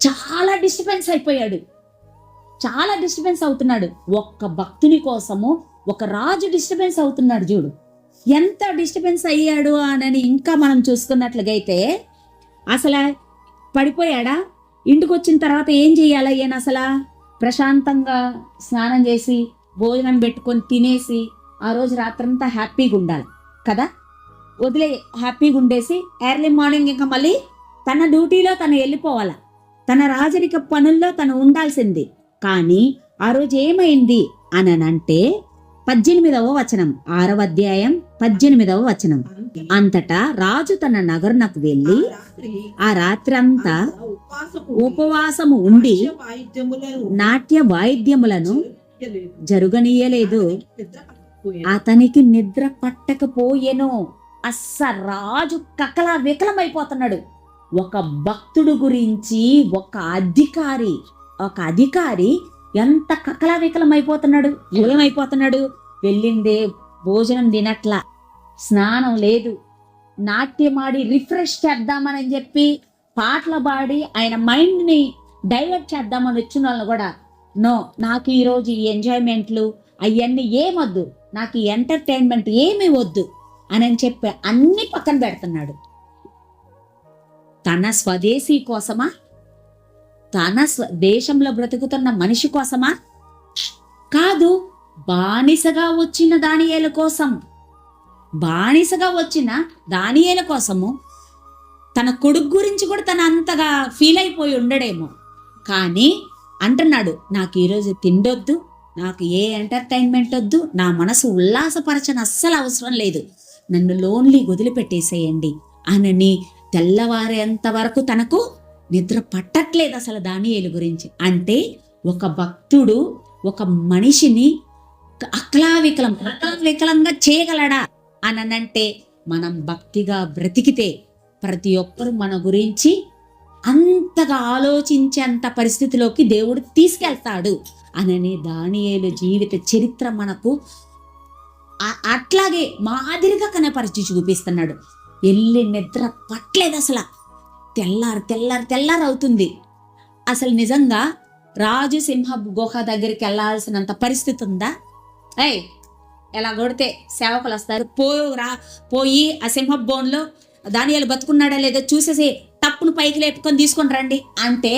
Speaker 1: చాలా డిస్టర్బెన్స్ అయిపోయాడు, చాలా డిస్టర్బెన్స్ అవుతున్నాడు. ఒక్క భక్తుని కోసము ఒక రాజు డిస్టర్బెన్స్ అవుతున్నాడు. చూడు ఎంత డిస్టర్బెన్స్ అయ్యాడు అని ఇంకా మనం చూసుకున్నట్లుగైతే, అసలు పడిపోయాడా? ఇంటికి వచ్చిన తర్వాత ఏం చెయ్యాలి? ఈయన అసలు ప్రశాంతంగా స్నానం చేసి భోజనం పెట్టుకొని తినేసి ఆ రోజు రాత్రంతా హ్యాపీగా ఉండాలి కదా. వదిలే హ్యాపీగా ఉండేసి ఎర్లీ మార్నింగ్ ఇంకా మళ్ళీ తన డ్యూటీలో తను వెళ్ళిపోవాలా, తన రాజరిక పనుల్లో తను ఉండాల్సింది. కానీ ఆ రోజు ఏమైంది అనంటే 18వ వచనం, 6వ అధ్యాయం 18వ వచనం. అంతటా రాజు తన నగరునకు వెళ్ళి ఆ రాత్రి అంతా ఉపవాసము ఉండి నాట్య వాయిద్యములను జరుగనీయలేదు. అతనికి నిద్ర పట్టకపోయెను. రాజు కకలా వికలమైపోతున్నాడు. ఒక భక్తుడు గురించి ఒక అధికారి ఎంత కకలా వికలమైపోతున్నాడు. ఏమైపోతున్నాడు? వెళ్ళిందే భోజనం తినట్లా, స్నానం లేదు, నాట్యమాడి రిఫ్రెష్ చేద్దామని చెప్పి పాటలు పాడి ఆయన మైండ్ని డైవర్ట్ చేద్దామని వచ్చిన వాళ్ళు కూడా నో, నాకు ఈరోజు ఈ ఎంజాయ్మెంట్లు అవన్నీ ఏమొద్దు, నాకు ఈ ఎంటర్టైన్మెంట్ ఏమీ వద్దు అని చెప్పి అన్ని పక్కన పెడుతున్నాడు. తన స్వదేశీ కోసమా? తన దేశంలో బ్రతుకుతున్న మనిషి కోసమా? కాదు, బానిసగా వచ్చిన దానియేలు కోసం. బానిసగా వచ్చిన దానియేలు కోసము తన కొడుకు గురించి కూడా తన అంతగా ఫీల్ అయిపోయి ఉండడేమో. కానీ అంటున్నాడు, నాకు ఈరోజు తిండొద్దు, నాకు ఏ ఎంటర్టైన్మెంట్ వద్దు, నా మనసు ఉల్లాసపరచని అస్సలు అవసరం లేదు, నన్ను లోన్లీ వదిలిపెట్టేసేయండి అని తెల్లవారేంత వరకు తనకు నిద్ర పట్టట్లేదు అసలు దానియేలు గురించి. అంటే ఒక భక్తుడు ఒక మనిషిని అకలావికలంగా చేయగలడా అనంటే, మనం భక్తిగా బ్రతికితే ప్రతి ఒక్కరు మన గురించి అంతగా ఆలోచించేంత పరిస్థితిలోకి దేవుడు తీసుకెళ్తాడు అని దానియేలు జీవిత చరిత్ర మనకు అట్లాగే మాదిరిగా కనపరిచి చూపిస్తున్నాడు. ఎల్లి నిద్ర పట్టలేదు అసలు. తెల్లారు అవుతుంది. అసలు నిజంగా రాజు సింహ గుహ దగ్గరికి వెళ్ళాల్సినంత పరిస్థితి ఉందా? ఎలా కొడితే సేవకులు వస్తారు, పోయి ఆ సింహ బోన్లో దానియేలు బతుకున్నాడా లేదో చూసేసి తప్పును పైకి లేపుకొని తీసుకొని రండి అంటే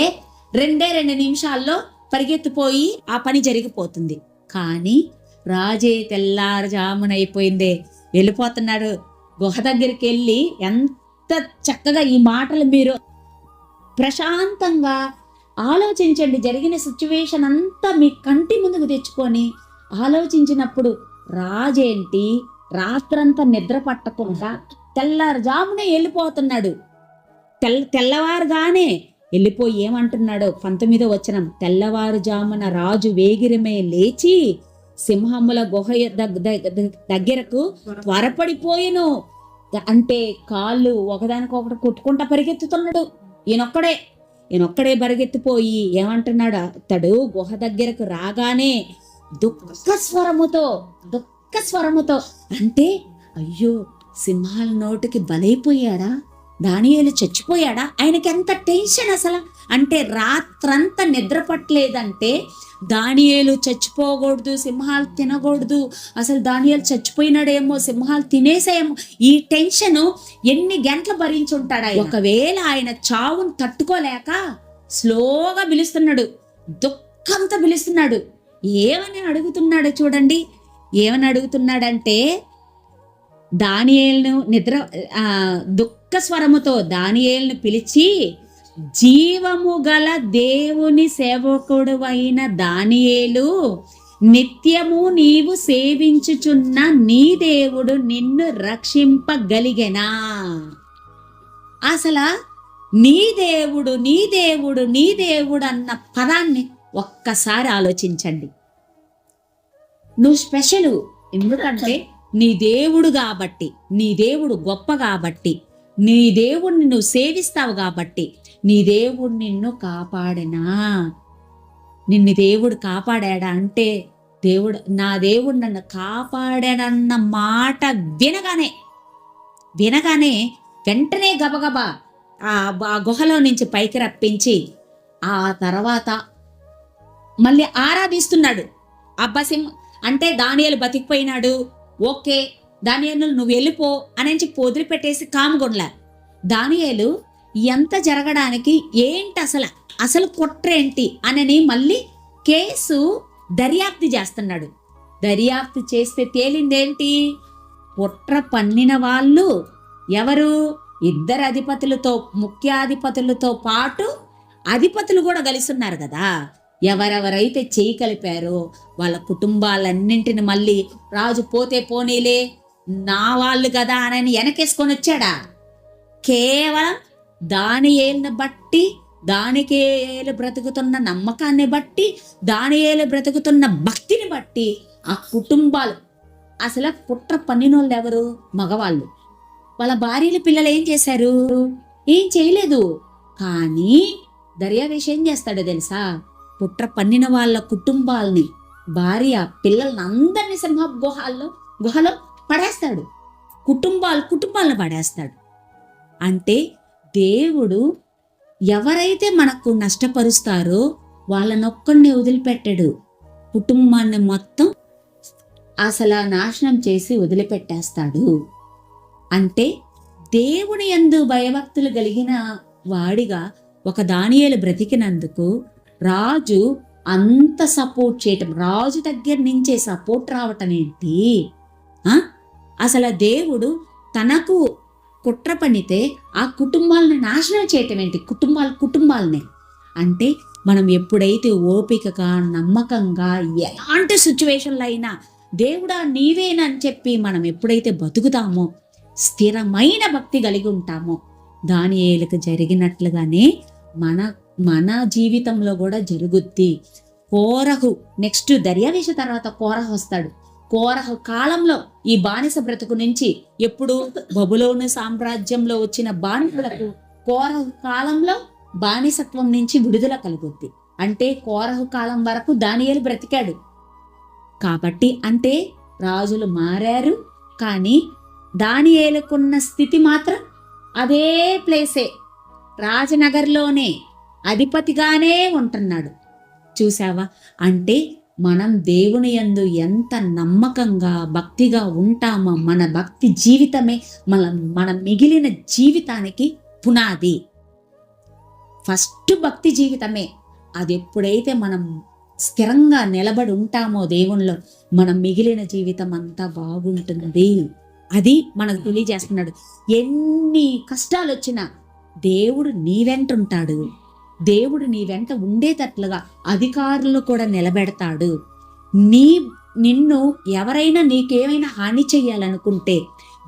Speaker 1: 2 నిమిషాల్లో పరిగెత్తిపోయి ఆ పని జరిగిపోతుంది. కానీ రాజే తెల్లారుజామున అయిపోయిందే వెళ్ళిపోతున్నాడు. గుహ దగ్గరికి వెళ్ళి ఎంత చక్కగా ఈ మాటలు మీరు ప్రశాంతంగా ఆలోచించండి. జరిగిన సిచ్యువేషన్ అంతా మీ కంటి ముందుకు తెచ్చుకొని ఆలోచించినప్పుడు రాజేంటి రాత్రంతా నిద్ర పట్టకుండా తెల్లారుజామునే వెళ్ళిపోతున్నాడు. తెల్లవారుగానే వెళ్ళిపోయి ఏమంటున్నాడో 19వ వచనం, తెల్లవారుజామున రాజు వేగిరమే లేచి సింహముల గుహ దగ్గరకు త్వరపడిపోయిను. అంటే కాళ్ళు ఒకదానికొకటి కొట్టుకుంటా పరిగెత్తుతున్నాడు. ఈయనొక్కడే పరిగెత్తిపోయి ఏమంటున్నాడు, అతడు గుహ దగ్గరకు రాగానే దుఃఖ స్వరముతో అంటే అయ్యో సింహాల నోటికి బలైపోయాడా, దానియేలు చచ్చిపోయాడా, ఆయనకి ఎంత టెన్షన్ అసలు. అంటే రాత్రంతా నిద్ర పట్టలేదంటే దానియేలు చచ్చిపోకూడదు, సింహాలు తినకూడదు, అసలు దానియేలు చచ్చిపోయినాడేమో, సింహాలు తినేసేమో, ఈ టెన్షన్ ఎన్ని గంటలు భరించుంటాడు ఆయన. ఒకవేళ ఆయన చావును తట్టుకోలేక స్లోగా పిలుస్తున్నాడు, దుఃఖంతో పిలుస్తున్నాడు. ఏమని అడుగుతున్నాడు చూడండి, ఏమని అడుగుతున్నాడంటే దానియేలును దుఃఖ స్వరముతో దానియేలును పిలిచి, జీవము గల దేవుని సేవకుడు అయిన దానియేలు, నిత్యము నీవు సేవించుచున్న నీ దేవుడు నిన్ను రక్షింపగలిగెనా. అసలు నీ దేవుడు నీ దేవుడు నీ దేవుడు అన్న పదాన్ని ఒక్కసారి ఆలోచించండి. నువ్వు స్పెషల్, ఎందుకంటే నీ దేవుడు కాబట్టి, నీ దేవుడు గొప్ప కాబట్టి, నీ దేవుడిని నువ్వు సేవిస్తావు కాబట్టి నీ దేవుడు నిన్ను కాపాడనా. నిన్ను దేవుడు కాపాడాడా అంటే నా దేవుడు నన్ను కాపాడాడన్న మాట వినగానే వెంటనే గబగబా ఆ గుహలో నుంచి పైకి రప్పించి ఆ తర్వాత మళ్ళీ ఆరాధిస్తున్నాడు. అబ్బసింహ అంటే దానియేలు బతికిపోయినాడు, ఓకే దానియేలు నువ్వు వెళ్ళిపో అని చెప్పి వదిలిపెట్టేసి కాముగొండ్లా. దానియేలు ఎంత జరగడానికి ఏంటి అసలు కుట్రేంటి అని మళ్ళీ కేసు దర్యాప్తు చేస్తున్నాడు. దర్యాప్తు చేస్తే తేలిందేంటి, కుట్ర పన్నిన వాళ్ళు ఎవరు, 2 అధిపతులతో ముఖ్యాధిపతులతో పాటు అధిపతులు కూడా కలిసి ఉన్నారు కదా. ఎవరెవరైతే చేయి కలిపారో వాళ్ళ కుటుంబాలన్నింటిని మళ్ళీ రాజు పోతే పోనీలే నా వాళ్ళు కదా అని వెనకేసుకొని వచ్చాడా. కేవలం దానియేలుని బట్టి, దానియేలు బ్రతుకుతున్న నమ్మకాన్ని బట్టి, దానియేలు బ్రతుకుతున్న భక్తిని బట్టి ఆ కుటుంబాలు అసలు కుట్ర పన్నినోళ్ళు ఎవరు, మగవాళ్ళు. వాళ్ళ భార్యల పిల్లలు ఏం చేశారు, ఏం చేయలేదు. కానీ దర్యావేష్ ఏం చేస్తాడో తెలుసా, కుట్ర పన్నిన వాళ్ళ కుటుంబాలని, భార్య పిల్లల్ని అందరినీ సింహ గుహలో పడేస్తాడు. కుటుంబాలను పడేస్తాడు. అంటే దేవుడు ఎవరైతే మనకు నష్టపరుస్తారో వాళ్ళనొక్కడిని వదిలిపెట్టాడు, కుటుంబాన్ని మొత్తం అసలు నాశనం చేసి వదిలిపెట్టేస్తాడు. అంటే దేవుని యందు భయభక్తులు కలిగిన వాడిగా ఒక దానియేలు బ్రతికినందుకు రాజు అంత సపోర్ట్ చేయటం, రాజు దగ్గర నుంచే సపోర్ట్ రావటం ఏంటి, అసలు దేవుడు తనకు కుట్ర పనితే ఆ కుటుంబాలను నాశనం చేయటం ఏంటి, కుటుంబాలని. అంటే మనం ఎప్పుడైతే ఓపికగా నమ్మకంగా ఎలాంటి సిచ్యువేషన్లో అయినా దేవుడా నీవేనని చెప్పి మనం ఎప్పుడైతే బతుకుతామో, స్థిరమైన భక్తి కలిగి ఉంటామో, దానియేలుకు జరిగినట్లుగానే మన జీవితంలో కూడా జరుగుద్ది. కోరహు నెక్స్ట్ దర్యావేష తర్వాత కోరహు వస్తాడు. కోరహు కాలంలో ఈ బానిస బ్రతుకు నుంచి, ఎప్పుడు బబులోను సామ్రాజ్యంలో వచ్చిన బానిసలకు కోరహు కాలంలో బానిసత్వం నుంచి విడుదల కలుగుద్ది. అంటే కోరహు కాలం వరకు దానియేలు బ్రతికాడు కాబట్టి, అంటే రాజులు మారారు కానీ దానియేలుకున్న స్థితి మాత్రం అదే ప్లేసే, రాజనగర్లోనే అధిపతిగానే ఉంటున్నాడు. చూసావా, అంటే మనం దేవుని యందు ఎంత నమ్మకంగా భక్తిగా ఉంటామో మన భక్తి జీవితమే మన మిగిలిన జీవితానికి పునాది. ఫస్ట్ భక్తి జీవితమే. అది ఎప్పుడైతే మనం స్థిరంగా నిలబడి ఉంటామో దేవునిలో, మన మిగిలిన జీవితం అంతా బాగుంటుంది. అది మనకు తెలియజేస్తున్నాడు. ఎన్ని కష్టాలు వచ్చినా దేవుడు నీ వెంట ఉంటాడు. దేవుడు నీ వెంట ఉండేటట్లుగా అధికారులను కూడా నిలబెడతాడు. నిన్ను ఎవరైనా నీకేమైనా హాని చెయ్యాలనుకుంటే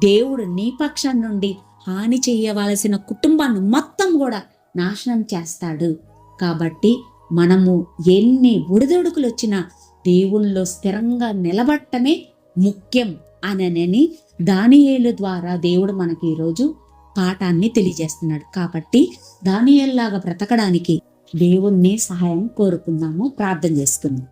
Speaker 1: దేవుడు నీ పక్షం నుండి హాని చెయ్యవలసిన కుటుంబాన్ని మొత్తం కూడా నాశనం చేస్తాడు. కాబట్టి మనము ఎన్ని ఒడిదుడుకులు వచ్చినా దేవునిలో స్థిరంగా నిలబడటమే ముఖ్యం అనని దానియేలు ద్వారా దేవుడు మనకి ఈరోజు పాఠాన్ని తెలియజేస్తున్నాడు. కాబట్టి దానియేలులాగా బ్రతకడానికి దేవుణ్ణి సహాయం కోరుకున్నాము, ప్రార్థన చేసుకున్నాము.